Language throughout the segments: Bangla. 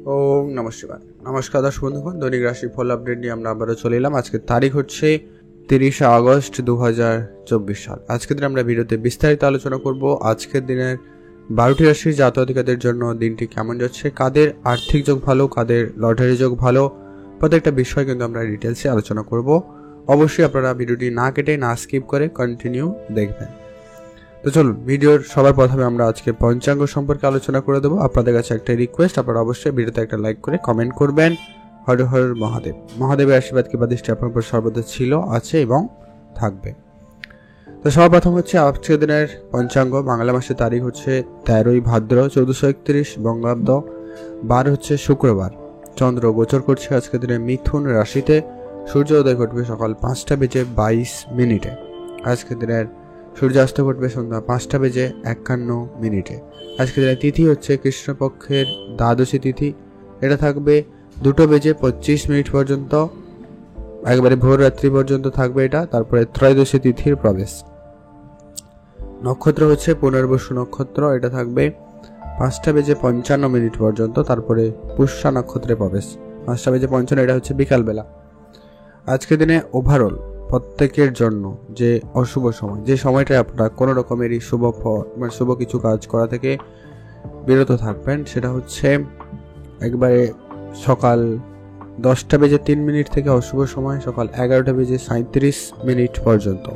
ওম নমঃ শিবায়। নমস্কার দর্শক বন্ধুগণ, দৈনিক রাশি ফল আপডেট নিয়ে আমরা আবারও চলে এলাম। আজকের তারিখ হচ্ছে 30 আগস্ট 2024 সাল। আজকের দিনে আমরা ভিডিওতে বিস্তারিত আলোচনা করব আজকের দিনের 12টি রাশির জাতক-জাতিকাদের জন্য দিনটি কেমন যাচ্ছে, কাদের আর্থিক যোগ ভালো, কাদের লটারি যোগ ভালো, প্রত্যেকটা বিষয় কিন্তু আমরা ডিটেলসে আলোচনা করব। অবশ্যই আপনারা ভিডিওটি না কেটে না স্কিপ করে কন্টিনিউ দেখবেন। তো চলুন, ভিডিওর সবার প্রথমে আমরা আজকে পঞ্চাঙ্গ সম্পর্কে আলোচনা করে দেবো। আপনাদের কাছে একটা রিকোয়েস্ট, আপনারা অবশ্যই ভিডিওতে একটা লাইক করে কমেন্ট করবেন। হর হর মহাদেব। মহাদেবের আশীর্বাদ কিংবা দৃষ্টি আপনার উপর সর্বদা ছিল, আছে এবং থাকবে। তো সবার প্রথম হচ্ছে আজকের দিনের পঞ্চাঙ্গ। বাংলা মাসের তারিখ হচ্ছে 13ই ভাদ্র 1431 বঙ্গাব্দ, বার হচ্ছে শুক্রবার। চন্দ্র গোচর করছে আজকের দিনে মিথুন রাশিতে। সূর্য উদয় ঘটবে সকাল 5:22। আজকের দিনের সূর্যাস্ত ঘটবে সন্ধ্যা 5:51। আজকের দিনের তিথি হচ্ছে কৃষ্ণপক্ষের দ্বাদশী তিথি। এটা থাকবে 2:25 পর্যন্ত, একবারে ভোর রাত্রি পর্যন্ত থাকবে এটা। তারপরে ত্রয়োদশী তিথির প্রবেশ। নক্ষত্র হচ্ছে পুনর্বসু নক্ষত্র। এটা থাকবে 5:55 পর্যন্ত। তারপরে পুষ্যা নক্ষত্রে প্রবেশ 5:55। এটা হচ্ছে বিকালবেলা। আজকের দিনে ওভারঅল প্রত্যেকের জন্য যে অশুভ সময়, যে সময়টায় আপনারা কোনো রকমেরই শুভ কিছু কাজ করা থেকে বিরত থাকবেন, সেটা হচ্ছে একবারে সকাল 10:03 থেকে অশুভ সময় সকাল 11:37 পর্যন্ত।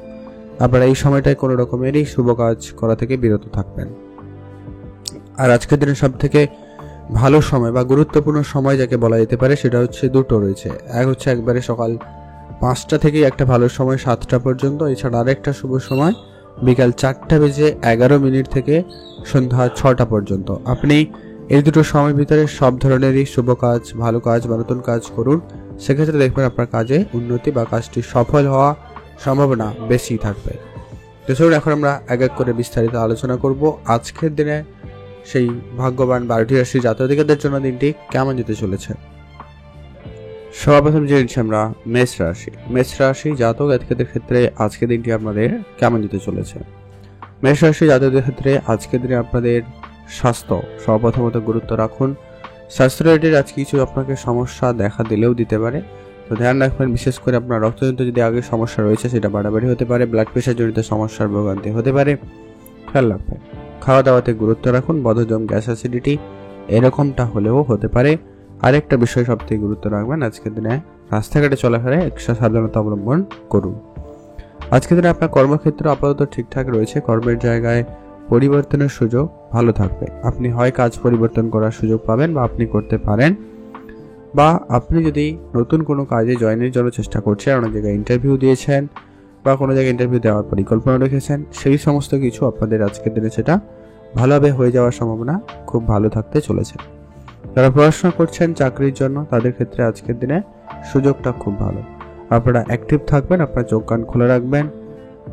আপনারা এই সময়টায় কোনো রকমেরই শুভ কাজ করা থেকে বিরত থাকবেন। আর আজকের দিনে সব থেকে ভালো সময় বা গুরুত্বপূর্ণ সময় যাকে বলা যেতে পারে, সেটা হচ্ছে দুটো রয়েছে। এক হচ্ছে একবারে সকাল 5টা থেকে একটা ভালো সময় 7টা পর্যন্ত। এছাড়া আরেকটা শুভ সময় বিকাল 4:11 থেকে সন্ধ্যা 6টা পর্যন্ত। আপনি এই দুটো সময়ের ভিতরে সব ধরনেরই শুভ কাজ, ভালো কাজ বা নতুন কাজ করুন। সেক্ষেত্রে দেখবেন আপনার কাজে উন্নতি বা কাজটি সফল হওয়া সম্ভাবনা বেশি থাকবে। তো চলুন এখন আমরা এক এক করে বিস্তারিত আলোচনা করব আজকের দিনে সেই ভাগ্যবান 12টি রাশির জাতক-জাতিকাদের জন্য দিনটি কেমন যেতে চলেছে। সর্বপ্রথম জেনে নিচ্ছি আমরা মেষ রাশি জাতক জাতিকাদের ক্ষেত্রে আজকের দিনটি আপনাদের কেমন যেতে চলেছে। মেষ রাশি জাতকদের ক্ষেত্রে আজকের দিনে আপনাদের স্বাস্থ্য সর্বপ্রথমত গুরুত্ব রাখুন। স্বাস্থ্য রিলেটেড আজ কিছু আপনাকে সমস্যা দেখা দিলেও দিতে পারে, তো ধ্যান রাখবেন। বিশেষ করে আপনার রক্তজনিত যদি আগে সমস্যা রয়েছে সেটা বাড়াবাড়ি হতে পারে, ব্লাড প্রেশার জনিত সমস্যার ভোগান্তি হতে পারে, খেয়াল রাখবেন। খাওয়া দাওয়াতে গুরুত্ব রাখুন। বদহজম, গ্যাস অ্যাসিডিটি এরকমটা হলেও হতে পারে। আরেকটা বিষয় সবথেকে গুরুত্ব রাখবেন, আজকের দিনে রাস্তাঘাটে চলাফেরায় একটা সাবধানতা অবলম্বন করুন। আজকের দিনে আপনার কর্মক্ষেত্র আপাতত ঠিকঠাক রয়েছে। কর্মের জায়গায় পরিবর্তনের সুযোগ ভালো থাকবে। আপনি হয় কাজ পরিবর্তন করার সুযোগ পাবেন বা আপনি করতে পারেন, বা আপনি যদি নতুন কোনো কাজে জয়েনের জন্য চেষ্টা করছেন, অনেক জায়গায় ইন্টারভিউ দিয়েছেন বা কোনো জায়গায় ইন্টারভিউ দেওয়ার পরিকল্পনা রেখেছেন, সেই সমস্ত কিছু আপনাদের আজকের দিনে সেটা ভালোভাবে হয়ে যাওয়ার সম্ভাবনা খুব ভালো থাকতে চলেছে। যারা পড়াশোনা করছেন চাকরির জন্য, তাদের ক্ষেত্রে আজকের দিনে সুযোগটা খুব ভালো। আপনারা অ্যাক্টিভ থাকবেন, আপনার চোখ কান খোলা রাখবেন,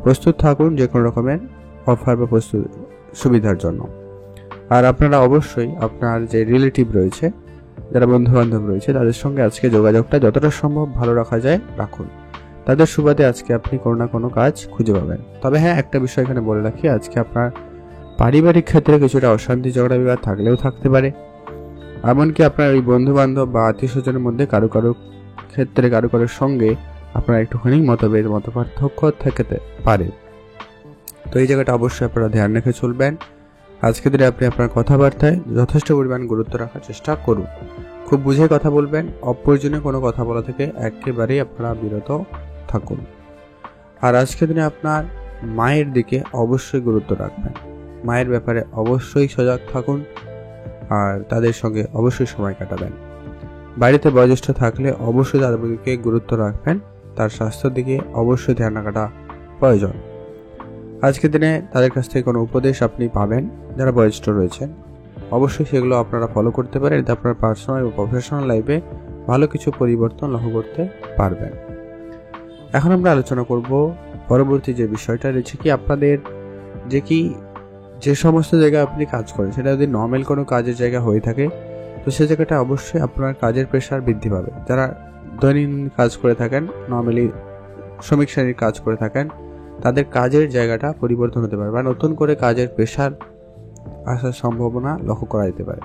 প্রস্তুত থাকুন যে কোনো রকমের অফার বা সুবিধার জন্য। আর আপনারা অবশ্যই আপনার যে রিলেটিভ রয়েছে, যারা বন্ধু বান্ধব রয়েছে, তাদের সঙ্গে আজকে যোগাযোগটা যতটা সম্ভব ভালো রাখা যায় রাখুন। তাদের সুবাদে আজকে আপনি কোনো না কোনো কাজ খুঁজে পাবেন। তবে হ্যাঁ, একটা বিষয় এখানে বলে রাখি, আজকে আপনার পারিবারিক ক্ষেত্রে কিছুটা অশান্তি ঝগড়া বিবাদ থাকলেও থাকতে পারে। এমনকি আপনার ওই বন্ধু বান্ধব বা আত্মীয় স্বজনের মধ্যে কারো কারোর সঙ্গে আপনার একটুখানি মত পার্থক্য থাকতে পারে। তো এই জায়গাটা অবশ্যই আপনারা ধ্যান রেখে চলবেন। আজকের দিনে আপনি আপনার কথাবার্তায় যথেষ্ট পরিমাণ গুরুত্ব রাখার চেষ্টা করুন। খুব বুঝে কথা বলবেন। অপ্রয়োজনীয় কোনো কথা বলা থেকে একেবারেই আপনারা বিরত থাকুন। আর আজকের দিনে আপনার মায়ের দিকে অবশ্যই গুরুত্ব রাখবেন। মায়ের ব্যাপারে অবশ্যই সজাগ থাকুন আর তাদের সঙ্গে অবশ্যই সময় কাটাবেন। বাড়িতে বয়োজ্যেষ্ঠ থাকলে অবশ্যই তাদের দিকে গুরুত্ব রাখবেন। তার স্বাস্থ্যের দিকে অবশ্যই ধ্যান রাখাটা প্রয়োজন। আজকের দিনে তাদের কাছ থেকে কোনো উপদেশ আপনি পাবেন, যারা বয়োজ্যেষ্ঠ রয়েছেন, অবশ্যই সেগুলো আপনারা ফলো করতে পারেন। এতে আপনার পার্সোনাল ও প্রফেশনাল লাইফে ভালো কিছু পরিবর্তন লক্ষ্য করতে পারবেন। এখন আমরা আলোচনা করব পরবর্তী যে বিষয়টা রয়েছে, কি আপনাদের যে সমস্ত জায়গায় আপনি কাজ করেন, সেটা যদি নর্মাল কোনো কাজের জায়গা হয়ে থাকে, তো সেই জায়গাটা অবশ্যই আপনার কাজের প্রেশার বৃদ্ধি পাবে। যারা দৈনন্দিন কাজ করে থাকেন, নর্মালি শ্রমিক শ্রেণীর কাজ করে থাকেন, তাদের কাজের জায়গাটা পরিবর্তন হতে পারে বা নতুন করে কাজের প্রেশার আসার সম্ভাবনা লক্ষ্য করা যেতে পারে।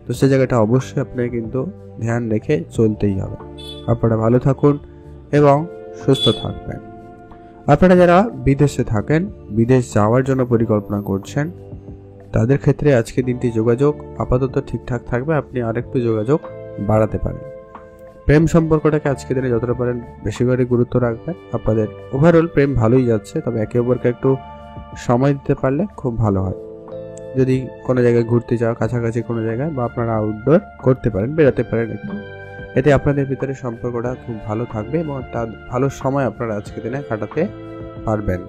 তো সেই জায়গাটা অবশ্যই আপনাকে কিন্তু ধ্যান রেখে চলতেই হবে। আপনারা ভালো থাকুন এবং সুস্থ থাকবেন। আপনারা যারা বিদেশে থাকেন, বিদেশ যাওয়ার জন্য পরিকল্পনা করছেন, তাদের ক্ষেত্রে আজকে দিনটি যোগাযোগ আপাতত ঠিকঠাক থাকবে। আপনি আরেকটু যোগাযোগ বাড়াতে পারেন। প্রেম সম্পর্কটাকে আজকে দিনে যতটা পারেন বেশি করে গুরুত্ব রাখবেন। আপনাদের ওভারঅল প্রেম ভালোই যাচ্ছে, তবে একে অপরকে একটু সময় দিতে পারলে খুব ভালো হয়। যদি কোনো জায়গায় ঘুরতে যাওয়া, কাছাকাছি কোনো জায়গায়, বা আপনারা আউটডোর করতে পারেন, বেরোতে পারেন একটু, এতে আপনাদের ভিতরে সম্পর্কটা খুব ভালো থাকবে এবং একটা ভালো সময় আপনারা আজকে দিনে কাটাতে পারবেন।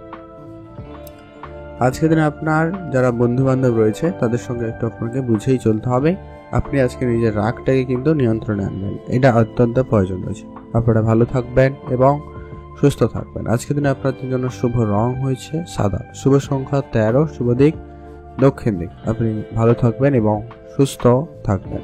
আজকে দিনে আপনার যারা বন্ধু বান্ধব রয়েছে তাদের সঙ্গে একটু আপনাকে বুঝেই চলতে হবে। আপনি আজকে নিজের রাগটাকে কিন্তু নিয়ন্ত্রণে আনবেন, এটা অত্যন্ত প্রয়োজন রয়েছে। আপনারা ভালো থাকবেন এবং সুস্থ থাকবেন। আজকে দিনে আপনাদের জন্য শুভ রং হয়েছে সাদা, শুভ সংখ্যা 13, শুভ দিক দক্ষিণ দিক। আপনি ভালো থাকবেন এবং সুস্থ থাকবেন।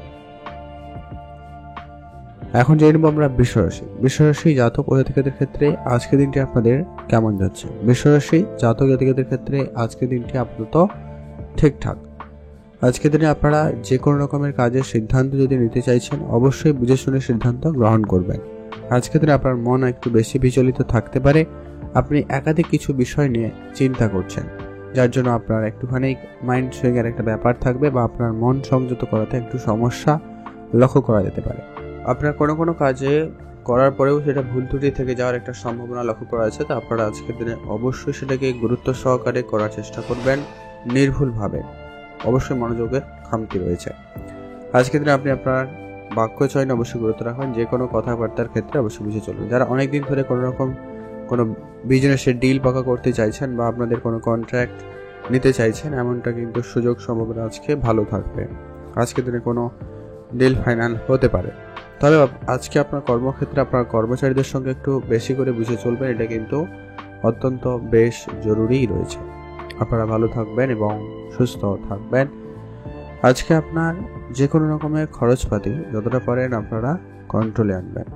এখন জেনে নেব আমরা বৃষরাশি। বৃষরাশি জাতক ও জাতিকাদের ক্ষেত্রে আজকের দিনটি আপনাদের কেমন যাচ্ছে? বৃষরাশি জাতক জাতিকাদের ক্ষেত্রে আজকের দিনটি আপাতত ঠিকঠাক। আজকের দিনে আপনারা যে কোনো রকমের কাজের সিদ্ধান্ত যদি নিতে চাইছেন, অবশ্যই বুঝে শুনে সিদ্ধান্ত গ্রহণ করবেন। আজকের দিনে আপনার মন একটু বেশি বিচলিত থাকতে পারে। আপনি একাধিক কিছু বিষয় নিয়ে চিন্তা করছেন, যার জন্য আপনার একটুখানি মাইন্ড সুইং এর একটা ব্যাপার থাকবে, বা আপনার মন সংযত করাতে একটু সমস্যা লক্ষ্য করা যেতে পারে। আপনার কোনো কোনো কাজে করার পরেও সেটা ভুল ত্রুটি থেকে যাওয়ার একটা সম্ভাবনা লক্ষ্য করা আছে। তো আপনারা আজকের দিনে অবশ্যই সেটাকে গুরুত্ব সহকারে করার চেষ্টা করবেন, নির্ভুলভাবে। অবশ্যই মনোযোগের খামতি রয়েছে। আজকের দিনে আপনি আপনার বাক্য চয়নে অবশ্যই গুরুত্ব রাখবেন। যে কোনো কথাবার্তার ক্ষেত্রে অবশ্যই বুঝে চলবেন। যারা অনেকদিন ধরে কোনো বিজনেসের ডিল পাকা করতে চাইছেন, বা আপনাদের কোনো কন্ট্রাক্ট নিতে চাইছেন, এমনটা কিন্তু সুযোগ সম্ভাবনা আজকে ভালো থাকবে। আজকের দিনে কোনো ডিল ফাইনাল হতে পারে। তবে আজকে আপনার কর্মক্ষেত্রে আপনার কর্মচারীদের সঙ্গে একটু বেশি করে বুঝে চলবেন, এটা কিন্তু অত্যন্ত বেশ জরুরিই রয়েছে। আপনারা ভালো থাকবেন এবং সুস্থ থাকবেন। আজকে আপনার যে কোনো রকমের খরচপাতি যতটা পারেন আপনারা কন্ট্রোলে আনবেন।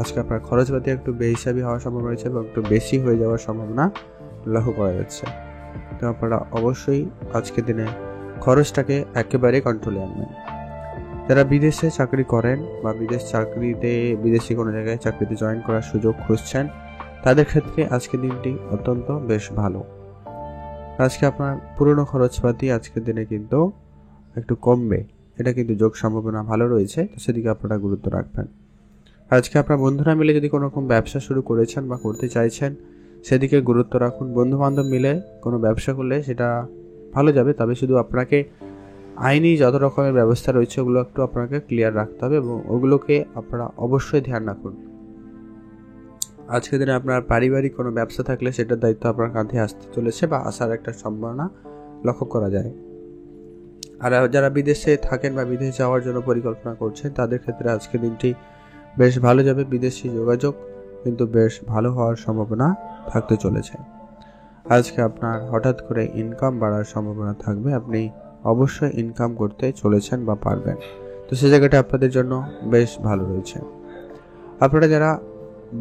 আজকে আপনার খরচপাতি একটু বেহিসাবি হওয়ার সম্ভাবনা রয়েছে এবং একটু বেশি হয়ে যাওয়ার সম্ভাবনা লক্ষ্য করা যাচ্ছে। তো আপনারা অবশ্যই আজকের দিনে খরচটাকে একেবারে কন্ট্রোলে আনবেন। যারা বিদেশে চাকরি করেন বা বিদেশি কোনো জায়গায় চাকরিতে জয়েন করার সুযোগ খুঁজছেন, তাদের ক্ষেত্রে আজকের দিনটি অত্যন্ত বেশ ভালো। আজকে আপনার পুরনো খরচপাতি আজকের দিনে কিন্তু একটু কমবে, এটা কিন্তু যোগ সম্ভাবনা ভালো রয়েছে। তো সেদিকে আপনারা গুরুত্ব রাখবেন। আজকে আপনার বন্ধুরা মিলে যদি কোনো রকম ব্যবসা শুরু করেছেন বা করতে চাইছেন, সেদিকে গুরুত্ব রাখুন। বন্ধু বান্ধব মিলে কোনো ব্যবসা করলে সেটা ভালো যাবে, তবে শুধু আপনাকে আইনি যত রকমের ব্যবস্থা রয়েছে ওগুলো একটু আপনাকে ক্লিয়ার রাখতে হবে এবং ওগুলোকে আপনারা অবশ্যই ধ্যান রাখুন। আজকের দিনে আপনার পারিবারিক কোনো ব্যবসা থাকলে সেটার দায়িত্ব আপনার কাঁধে আসতে চলেছে বা আসার একটা সম্ভাবনা লক্ষ্য করা যায়। আর যারা বিদেশে থাকেন বা বিদেশ যাওয়ার জন্য পরিকল্পনা করছেন, তাদের ক্ষেত্রে আজকের দিনটি বেশ ভালো যাবে। বিদেশি যোগাযোগ কিন্তু বেশ ভালো হওয়ার সম্ভাবনা থাকতে চলেছে। আজকে আপনার হঠাৎ করে ইনকাম বাড়ার সম্ভাবনা থাকবে। আপনি অবশ্যই ইনকাম করতে চলেছেন বা পারবেন। তো সেই জায়গাটা আপনাদের জন্য বেশ ভালো রয়েছে। আপনারা যারা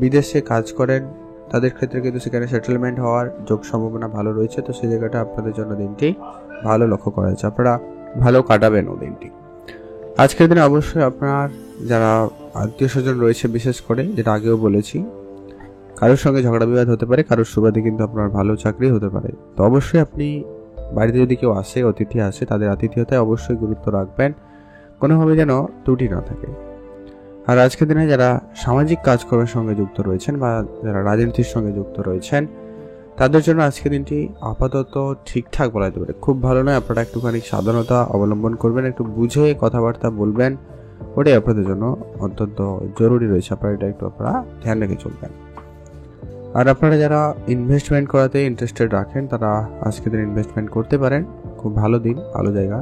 বিদেশে কাজ করেন, তাদের ক্ষেত্রে কিন্তু সেখানে সেটেলমেন্ট হওয়ার যোগ সম্ভাবনা ভালো রয়েছে। তো সেই জায়গাটা আপনাদের জন্য দিনটি ভালো লক্ষ্য করা যাচ্ছে। আপনারা ভালো কাটাবেন ও দিনটি। আজকের দিনে অবশ্যই আপনার যারা আত্মীয় স্বজন রয়েছে, বিশেষ করে যেটা আগেও বলেছি, কারোর সঙ্গে ঝগড়া বিবাদ হতে পারে, কারোর সুবাদে কিন্তু আপনার ভালো চাকরি হতে পারে। তো অবশ্যই আপনি বাড়িতে যদি কেউ আসে, অতিথি আসে, তাদের আতিথেয়তায় অবশ্যই গুরুত্ব রাখবেন, কোনোভাবে যেন ত্রুটি না থাকে। আর আজকের দিনে যারা সামাজিক কাজকর্মের সঙ্গে যুক্ত রয়েছেন বা যারা রাজনীতির সঙ্গে যুক্ত রয়েছেন, তাদের জন্য আজকের দিনটি আপাতত ঠিকঠাক বলা যেতে পারে। খুব ভালো নয়, আপনারা একটুখানি সাবধানতা অবলম্বন করবেন, একটু বুঝে কথাবার্তা বলবেন, ওটাই আপনাদের জন্য অত্যন্ত জরুরি রয়েছে। আপনারা এটা একটু ধ্যান রেখে চলবেন। আর আপনারা যারা ইনভেস্টমেন্ট করাতে ইন্টারেস্টেড রাখেন, তারা আজকের দিন ইনভেস্টমেন্ট করতে পারেন। খুব ভালো দিন, ভালো জায়গা,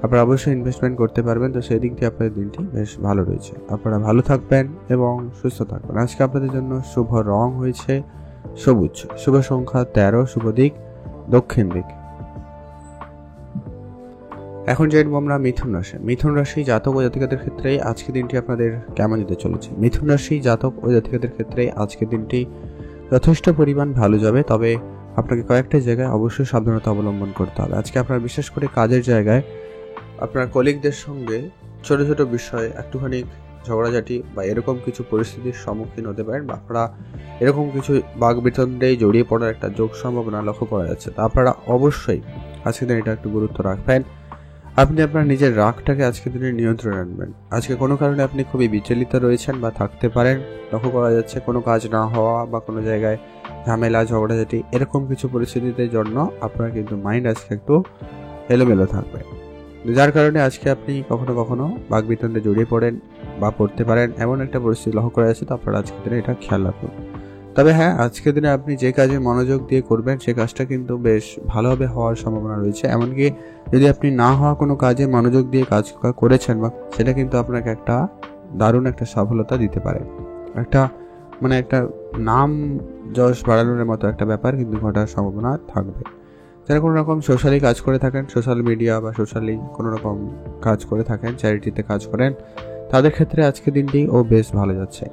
আপনারা অবশ্যই ইনভেস্টমেন্ট করতে পারবেন। তো সেই দিক দিয়ে আপনাদের দিনটি বেশ ভালো রয়েছে। আপনারা ভালো থাকবেন এবং সুস্থ থাকবেন। আজকে আপনাদের জন্য শুভ রং হয়েছে সবুজ, শুভ সংখ্যা 13, শুভ দিক দক্ষিণ দিক। এখন জানবো আমরা মিথুন রাশি। মিথুন রাশি জাতক ও জাতিকাদের ক্ষেত্রে আজকের দিনটি আপনাদের কেমন যেতে চলেছে? মিথুন রাশি জাতক ও জাতিকাদের ক্ষেত্রে আজকের দিনটি যথেষ্ট পরিমাণ ভালো যাবে, তবে আপনাকে কয়েকটা জায়গায় অবশ্যই সাবধানতা অবলম্বন করতে হবে। আজকে আপনার বিশেষ করে কাজের জায়গায় আপনার কলিগদের সঙ্গে ছোট ছোট বিষয়ে একটুখানি ঝগড়াঝাটি বা এরকম কিছু পরিস্থিতির সম্মুখীন হতে পারেন, বা আপনারা এরকম কিছু বাকবিতণ্ডে জড়িয়ে পড়ার একটা যোগ সম্ভাবনা লক্ষ্য করা যাচ্ছে। তা আপনারা অবশ্যই আজকের দিনে এটা একটু গুরুত্ব রাখবেন। আপনি আপনার নিজের রাগটাকে আজকের দিনে নিয়ন্ত্রণে আনবেন। আজকে কোনো কারণে আপনি খুবই বিচলিত রয়েছেন বা থাকতে পারেন, লক্ষ্য করা যাচ্ছে কোনো কাজ না হওয়া বা কোনো জায়গায় ঝামেলা ঝগড়াঝাটি এরকম কিছু পরিস্থিতির জন্য আপনার কিন্তু মাইন্ড আজকে একটু এলোমেলো থাকবে, যার কারণে আজকে আপনি কখনো কখনো বাকবিতণ্ডে জড়িয়ে পড়েন বা পড়তে পারেন, এমন একটা পরিস্থিতি লক্ষ্য করা যাচ্ছে। তো আপনারা আজকের দিনে এটা খেয়াল রাখুন। তবে হ্যাঁ, আজকের দিনে আপনি যে কাজে মনোযোগ দিয়ে করবেন সে কাজটা কিন্তু বেশ ভালোভাবে হওয়ার সম্ভাবনা রয়েছে। এমনকি যদি আপনি না হওয়া কোনো কাজে মনোযোগ দিয়ে কাজ করেছেন বা সেটা কিন্তু আপনাকে একটা দারুণ একটা সফলতা দিতে পারে, একটা একটা নাম যশ বাড়ানোর মতো একটা ব্যাপার কিন্তু ঘটার সম্ভাবনা থাকবে। যারা কোনো রকম সোশ্যালি কাজ করে থাকেন, সোশ্যাল মিডিয়া বা সোশ্যালি কোনো রকম কাজ করে থাকেন, চ্যারিটিতে কাজ করেন, তাদের ক্ষেত্রে আজকে দিনটি বেশ ভালো যাচ্ছে।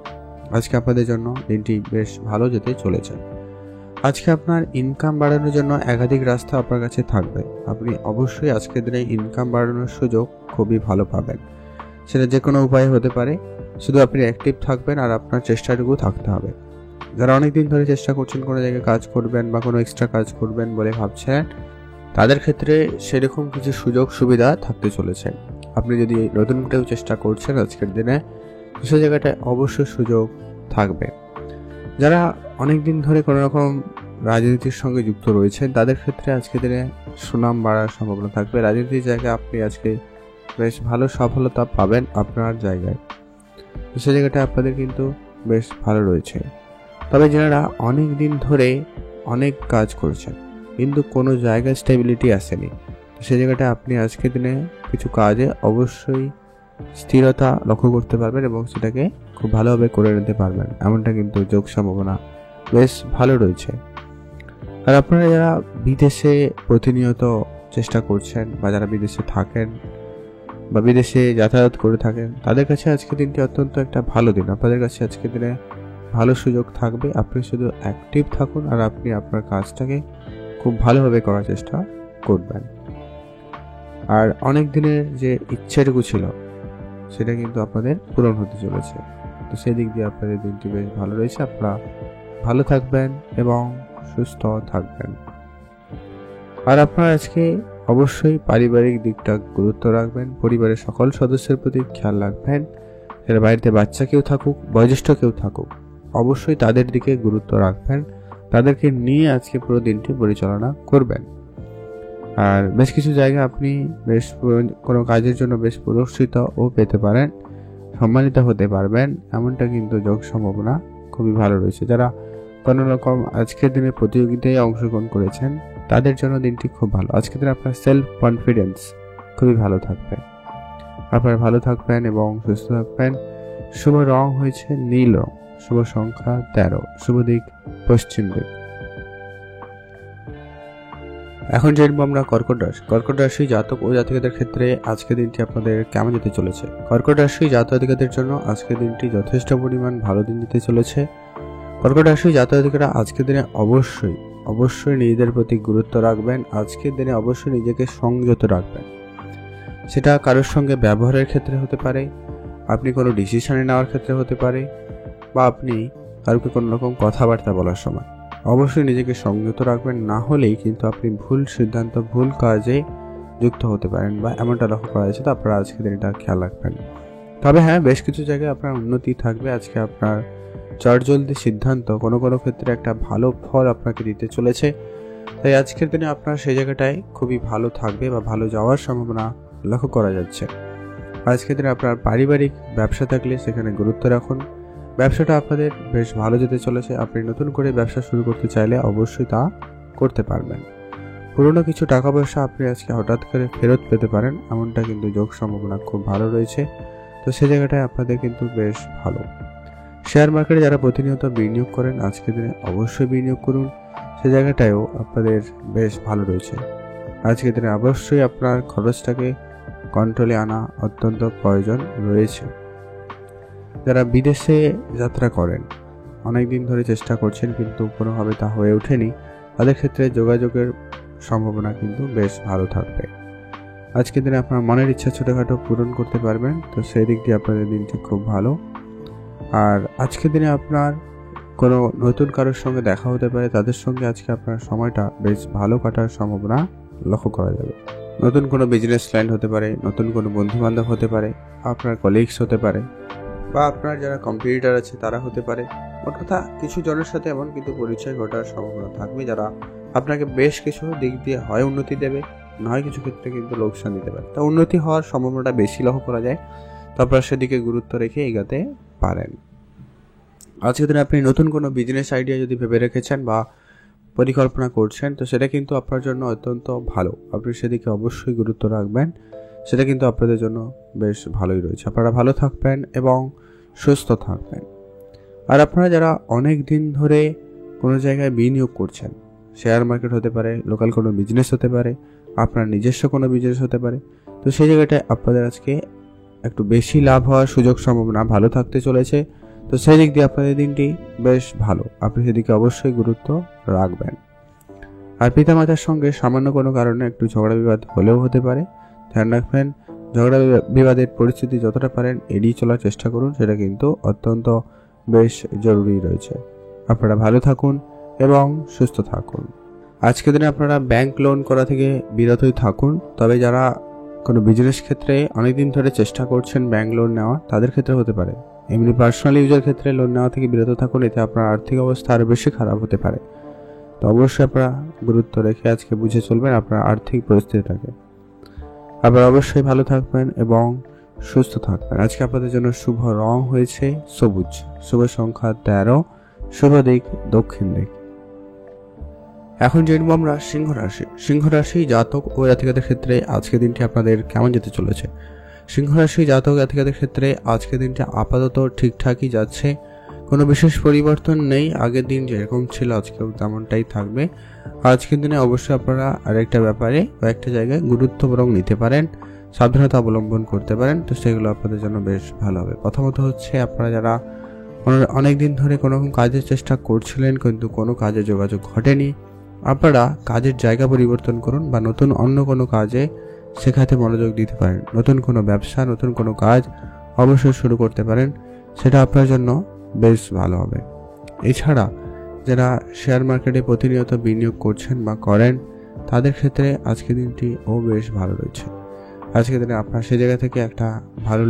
আজকে আপনাদের জন্য দিনটি বেশ ভালো যেতে চলেছে। আজকে আপনার ইনকাম বাড়ানোর জন্য একাধিক রাস্তা আপনার কাছে থাকবে। আপনি অবশ্যই আজকের দিনে ইনকাম বাড়ানোর সুযোগ খুবই ভালো পাবেন। সেটা যে কোনো উপায়ে হতে পারে, শুধু আপনি অ্যাক্টিভ থাকবেন আর আপনার চেষ্টাটুকু থাকতে হবে। যারা অনেকদিন ধরে চেষ্টা করছেন কোনো জায়গায় কাজ করবেন বা কোনো এক্সট্রা কাজ করবেন বলে ভাবছেন, তাদের ক্ষেত্রে সেরকম কিছু সুযোগ সুবিধা থাকতে চলেছে। আপনি যদি নতুন করেও চেষ্টা করছেন আজকের দিনে, সে জায়গাটায় অবশ্যই সুযোগ থাকবে। যারা অনেক দিন ধরে কোনো রকম রাজনীতির সঙ্গে যুক্ত রয়েছেন, তাদের ক্ষেত্রে আজকের দিনে সুনাম বাড়ার সম্ভাবনা থাকবে। রাজনীতির জায়গায় আপনি আজকে বেশ ভালো সফলতা পাবেন আপনার জায়গায়, সে জায়গাটা আপনাদের কিন্তু বেশ ভালো রয়েছে। তবে যারা অনেক দিন ধরে অনেক কাজ করছেন কিন্তু কোনো জায়গায় স্টেবিলিটি আসেনি, সে জায়গাটা আপনি আজকের দিনে কিছু কাজে অবশ্যই স্থিরতা লক্ষ্য করতে পারবেন এবং সেটাকে খুব ভালোভাবে করে নিতে পারবেন, এমনটা কিন্তু যোগ সম্ভাবনা বেশ ভালো রয়েছে। আর আপনারা যারা বিদেশে প্রতিনিয়ত চেষ্টা করছেন বা যারা বিদেশে থাকেন বা বিদেশে যাতায়াত করে থাকেন, তাদের কাছে আজকের দিনটি অত্যন্ত একটা ভালো দিন। আপনাদের কাছে আজকের দিনে ভালো সুযোগ থাকবে। আপনি শুধু অ্যাক্টিভ থাকুন আর আপনি আপনার কাজটাকে খুব ভালোভাবে করার চেষ্টা করবেন। আর অনেক দিনের যে ইচ্ছেটুকু ছিল সেটা কিন্তু আপনাদের পূরণ হতে চলেছে। তো সেই দিক দিয়ে আপনাদের দিনটি বেশ ভালো রয়েছে। আপনারা ভালো থাকবেন এবং সুস্থ থাকবেন। আর আপনারা আজকে অবশ্যই পারিবারিক দিকটা গুরুত্ব রাখবেন, পরিবারের সকল সদস্যের প্রতি খেয়াল রাখবেন। এর বাড়িতে বাচ্চা কেউ থাকুক, বয়োজ্যেষ্ঠ কেউ থাকুক, অবশ্যই তাদের দিকে গুরুত্ব রাখবেন। তাদেরকে নিয়ে আজকে পুরো দিনটি পরিচালনা করবেন। আর বেশ কিছু জায়গা আপনি বেশ কোনো কাজের জন্য বেশ পুরস্কৃত ও পেতে পারেন, সম্মানিত হতে পারবেন, এমনটা কিন্তু যোগ সম্ভাবনা খুবই ভালো রয়েছে। যারা কোনো রকম আজকের দিনে প্রতিযোগিতায় অংশগ্রহণ করেছেন, তাদের জন্য দিনটি খুব ভালো। আজকের দিনে আপনার সেলফ কনফিডেন্স খুবই ভালো থাকবে। আপনারা ভালো থাকবেন এবং সুস্থ থাকবেন। শুভ রং হয়েছে নীল রং, শুভ সংখ্যা 13, শুভ দিক পশ্চিম দিক। এখন জানবো আমরা কর্কট রাশি। কর্কট রাশি জাতক ও জাতিকাদের ক্ষেত্রে আজকের দিনটি আপনাদের কেমন যেতে চলেছে। কর্কট রাশি জাতক-জাতিকাদের জন্য আজকের দিনটি যথেষ্ট পরিমাণ ভালো দিন দিতে চলেছে। কর্কট রাশি জাতক-জাতিকারা আজকের দিনে অবশ্যই নিজেদের প্রতি গুরুত্ব রাখবেন। আজকের দিনে অবশ্যই নিজেকে সংযত রাখবেন। সেটা কারোর সঙ্গে ব্যবহারের ক্ষেত্রে হতে পারে, আপনি কোনো ডিসিশনে নেওয়ার ক্ষেত্রে হতে পারে, বা আপনি কারোকে কোনো রকম কথাবার্তা বলার সময় অবশ্যই নিজেকে সংযত রাখবেন। না হলেই কিন্তু আপনি ভুল সিদ্ধান্ত, ভুল কাজে যুক্ত হতে পারেন বা এমনটা লক্ষ্য করা যাচ্ছে। তো আপনারা আজকের দিন এটা খেয়াল রাখবেন। তবে হ্যাঁ, বেশ কিছু জায়গায় আপনার উন্নতি থাকবে। আজকে আপনার চটজলদি সিদ্ধান্ত কোনো ক্ষেত্রে একটা ভালো ফল আপনাকে দিতে চলেছে। তাই আজকের দিনে আপনার সেই জায়গাটায় খুবই ভালো থাকবে বা ভালো যাওয়ার সম্ভাবনা লক্ষ্য করা যাচ্ছে। আজকের দিনে আপনার পারিবারিক ব্যবসা থাকলে সেখানে গুরুত্ব রাখুন। ব্যবসাটা আপনাদের বেশ ভালো যেতে চলেছে। আপনি নতুন করে ব্যবসা শুরু করতে চাইলে অবশ্যই তা করতে পারবেন। পুরনো কিছু টাকা পয়সা আপনি আজকে হঠাৎ করে ফেরত পেতে পারেন, এমনটা কিন্তু যোগ সম্ভাবনা খুব ভালো রয়েছে। তো সেই জায়গাটায় আপনাদের কিন্তু বেশ ভালো। শেয়ার মার্কেটে যারা প্রতিনিয়ত বিনিয়োগ করেন, আজকের দিনে অবশ্যই বিনিয়োগ করুন। সে জায়গাটায়ও আপনাদের বেশ ভালো রয়েছে। আজকের দিনে অবশ্যই আপনার খরচটাকে কন্ট্রোলে আনা অত্যন্ত প্রয়োজন রয়েছে। যারা বিদেশে যাত্রা করেন, অনেক দিন ধরে চেষ্টা করছেন কিন্তু কোনোভাবে তা হয়ে ওঠেনি, তাদের ক্ষেত্রে যোগাযোগের সম্ভাবনা কিন্তু বেশ ভালো থাকবে। আজকের দিনে আপনার মনের ইচ্ছা ছোটোখাটো পূরণ করতে পারবেন, তো সেই দিক দিয়ে আপনাদের দিনটি খুব ভালো। আর আজকের দিনে আপনার কোনো নতুন কারোর সঙ্গে দেখা হতে পারে, তাদের সঙ্গে আজকে আপনার সময়টা বেশ ভালো কাটার সম্ভাবনা লক্ষ্য করা যাবে। নতুন কোনো বিজনেস লাইন হতে পারে, নতুন কোনো বন্ধুবান্ধব হতে পারে, আপনার কলিগস হতে পারে, বা আপনার যারা কম্পিটিটর আছে তারা হতে পারে। মোট কথা কিছু জনের সাথে এমন কিন্তু পরিচয় ঘটার সম্ভাবনা থাকবে যারা আপনাকে বেশ কিছু দিক দিয়ে হয় উন্নতি দেবে, নয় কিছু ক্ষেত্রে কিন্তু লোকসান দিতে পারে। তা উন্নতি হওয়ার সম্ভাবনাটা বেশি লক্ষ্য করা যায়, তারপর সেদিকে গুরুত্ব রেখে এগাতে পারেন। আজকের দিনে আপনি নতুন কোনো বিজনেস আইডিয়া যদি ভেবে রেখেছেন বা পরিকল্পনা করছেন, তো সেটা কিন্তু আপনার জন্য অত্যন্ত ভালো। আপনি সেদিকে অবশ্যই গুরুত্ব রাখবেন, সেটা কিন্তু আপনাদের জন্য বেশ ভালোই রয়েছে। আপনারা ভালো থাকবেন এবং সুস্থ থাকবেন। আর আপনারা যারা অনেক দিন ধরে কোনো জায়গায় বিনিয়োগ করছেন, শেয়ার মার্কেট হতে পারে, লোকাল কোনো বিজনেস হতে পারে, আপনার নিজস্ব কোনো বিজনেস হতে পারে, তো সেই জায়গাটায় আপনাদের আজকে একটু বেশি লাভ হওয়ার সুযোগ সম্ভাবনা ভালো থাকতে চলেছে। তো সেই দিক দিয়ে আপনাদের দিনটি বেশ ভালো, আপনি সেদিকে অবশ্যই গুরুত্ব রাখবেন। আর পিতামাতার সঙ্গে সামান্য কোনো কারণে একটু ঝগড়া বিবাদ হলেও হতে পারে, ধ্যান রাখবেন। ঝগড়া বিবাদের পরিস্থিতি যতটা পারেন এড়িয়ে চলার চেষ্টা করুন, সেটা কিন্তু অত্যন্ত বেশ জরুরি রয়েছে। আপনারা ভালো থাকুন এবং সুস্থ থাকুন। আজকের দিনে আপনারা ব্যাংক লোন করা থেকে বিরতই থাকুন। তবে যারা কোনো বিজনেস ক্ষেত্রে অনেকদিন ধরে চেষ্টা করছেন ব্যাংক লোন নেওয়া, তাদের ক্ষেত্রে হতে পারে। এমনি পার্সোনাল ইউজের ক্ষেত্রে লোন নেওয়া থেকে বিরত থাকুন, এতে আপনার আর্থিক অবস্থা আরও বেশি খারাপ হতে পারে। তো অবশ্যই আপনারা গুরুত্ব রেখে আজকে বুঝে চলবেন আপনার আর্থিক পরিস্থিতিটাকে। আপনারা অবশ্যই ভালো থাকবেন এবং সুস্থ থাকবেন। আজকে আপনাদের জন্য শুভ রং হয়েছে সবুজ, শুভ সংখ্যা 13, শুভ দিক দক্ষিণ দিক। এখন জানবো আমরা সিংহ রাশি। সিংহ রাশি জাতক ও জাতিকাদের ক্ষেত্রে আজকের দিনটি আপনাদের কেমন যেতে চলেছে। সিংহ রাশি জাতক জাতিকাদের ক্ষেত্রে আজকের দিনটি আপাতত ঠিকঠাকই যাচ্ছে, কোনো বিশেষ পরিবর্তন নেই। আগের দিন যেরকম ছিল আজকেও তেমনটাই থাকবে। আজকের দিনে অবশ্যই আপনারা আরেকটা ব্যাপারে কয়েকটা জায়গায় গুরুত্ব বরং নিতে পারেন, সাবধানতা অবলম্বন করতে পারেন, তো সেগুলো আপনাদের জন্য বেশ ভালো হবে। প্রথমত হচ্ছে আপনারা যারা অনেক দিন ধরে কোনো কাজের চেষ্টা করছিলেন কিন্তু কোনো কাজে যোগাযোগ ঘটেনি, আপনারা কাজের জায়গা পরিবর্তন করুন বা নতুন অন্য কোনো কাজে শেখাতে মনোযোগ দিতে পারেন। নতুন কোনো ব্যবসা, নতুন কোনো কাজ অবশ্যই শুরু করতে পারেন, সেটা আপনার জন্য বেশ ভালো হবে। এছাড়া যারা শেয়ার মার্কেটে প্রতিনিয়ত বিনিয়োগ করছেন বা করেন, তাদের ক্ষেত্রে আজকের দিনটি বেশ ভালো রয়েছে। আজকের দিনে আপনার সেই জায়গা থেকে একটা ভালো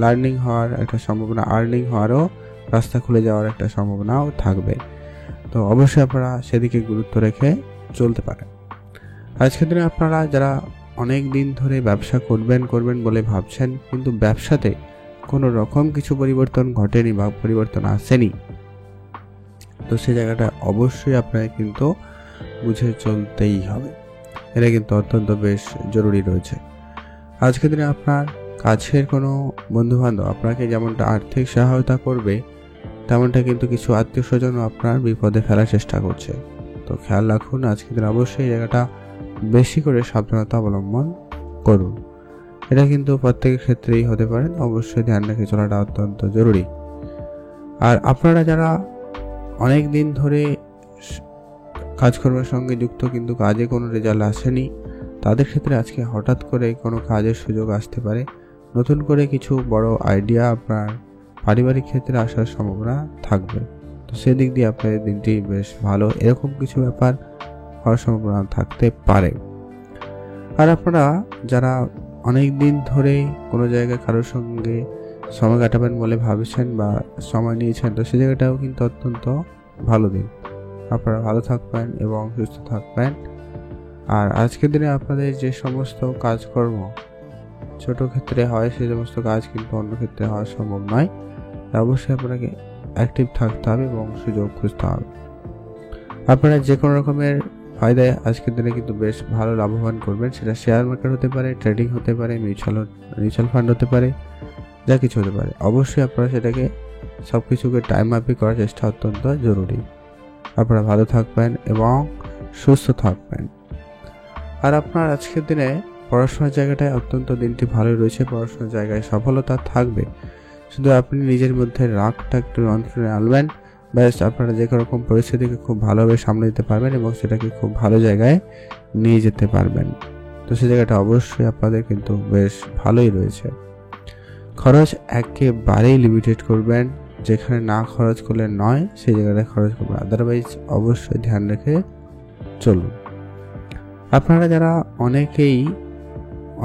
লার্নিং হওয়ার একটা সম্ভাবনা, আর্নিং হওয়ারও রাস্তা খুলে যাওয়ার একটা সম্ভাবনাও থাকবে। তো অবশ্যই আপনারা সেদিকে গুরুত্ব রেখে চলতে পারেন। আজকের দিনে আপনারা যারা অনেক দিন ধরে ব্যবসা করবেন বলে ভাবছেন কিন্তু ব্যবসাতে কোনো রকম কিছু পরিবর্তন ঘটেনি বা পরিবর্তন আসেনি, তো সেই জায়গাটা অবশ্যই আপনাকে কিন্তু বুঝে চলতেই হবে। এটা কিন্তু অত্যন্ত বেশ জরুরি রয়েছে। আজকের দিনে আপনার কাছের কোনো বন্ধুবান্ধব আপনাকে যেমনটা আর্থিক সহায়তা করবে, তেমনটা কিন্তু কিছু আত্মীয় স্বজনও আপনার বিপদে ফেলার চেষ্টা করছে। তো খেয়াল রাখুন, আজকের দিন অবশ্যই এই জায়গাটা বেশি করে সাবধানতা অবলম্বন করুন। এটা কিন্তু প্রত্যেকের ক্ষেত্রেই হতে পারে, অবশ্যই ধ্যান রেখে চলাটা অত্যন্ত জরুরি। আর আপনারা যারা অনেক দিন ধরে কাজকর্মের সঙ্গে যুক্ত কিন্তু কাজে কোনো রেজাল্ট আসেনি, তাদের ক্ষেত্রে আজকে হঠাৎ করে কোনো কাজের সুযোগ আসতে পারে। নতুন করে কিছু বড় আইডিয়া আপনার পারিবারিক ক্ষেত্রে আসার সম্ভাবনা থাকবে, তো সেদিক দিয়ে আপনাদের দিনটি বেশ ভালো, এরকম কিছু ব্যাপার হওয়ার সম্ভাবনা থাকতে পারে। আর আপনারা যারা অনেক দিন ধরে কোনো জায়গায় কারোর সঙ্গে সময় কাটাবেন বলে ভাবছেন বা সময় নিয়েছেন, তো সেই জায়গাটাও কিন্তু অত্যন্ত ভালো দিন। আপনারা ভালো থাকবেন এবং সুস্থ থাকবেন। আর আজকের দিনে আপনাদের যে সমস্ত কাজকর্ম ছোট ক্ষেত্রে হয়, সেই সমস্ত কাজ কিন্তু অন্য ক্ষেত্রে হওয়া সম্ভব নয়। অবশ্যই আপনাকে অ্যাক্টিভ থাকতে হবে এবং সুযোগ খুঁজতে হবে। আপনারা যে কোনো রকমের ফায়দায় আজকের দিনে কিন্তু বেশ ভালো লাভবান করবেন, সেটা শেয়ার মার্কেট হতে পারে, ট্রেডিং হতে পারে, মিউচুয়াল ফান্ড হতে পারে, যা কিছু হতে পারে। অবশ্যই আপনারা সেটাকে সব কিছুকে টাইম মাফিক করার চেষ্টা অত্যন্ত জরুরি। আপনারা ভালো থাকবেন এবং সুস্থ থাকবেন। আর আপনার আজকের দিনে পড়াশোনার জায়গাটায় অত্যন্ত দিনটি ভালোই রয়েছে, পড়াশোনার জায়গায় সফলতা থাকবে। শুধু আপনি নিজের মধ্যে রাগটা একটু নিয়ন্ত্রণে আনবেন, ব্যাস আপনারা যে রকম পরিস্থিতিকে খুব ভালোভাবে সামলে দিতে পারবেন এবং সেটাকে খুব ভালো জায়গায় নিয়ে যেতে পারবেন। তো সেই জায়গাটা অবশ্যই আপনাদের কিন্তু বেশ ভালোই রয়েছে। খরচ একেবারেই লিমিটেড করবেন, যেখানে না খরচ করলে নয় সেই জায়গাটায় খরচ করবেন, আদারওয়াইজ অবশ্যই ধ্যান রেখে চলুন। আপনারা যারা অনেকেই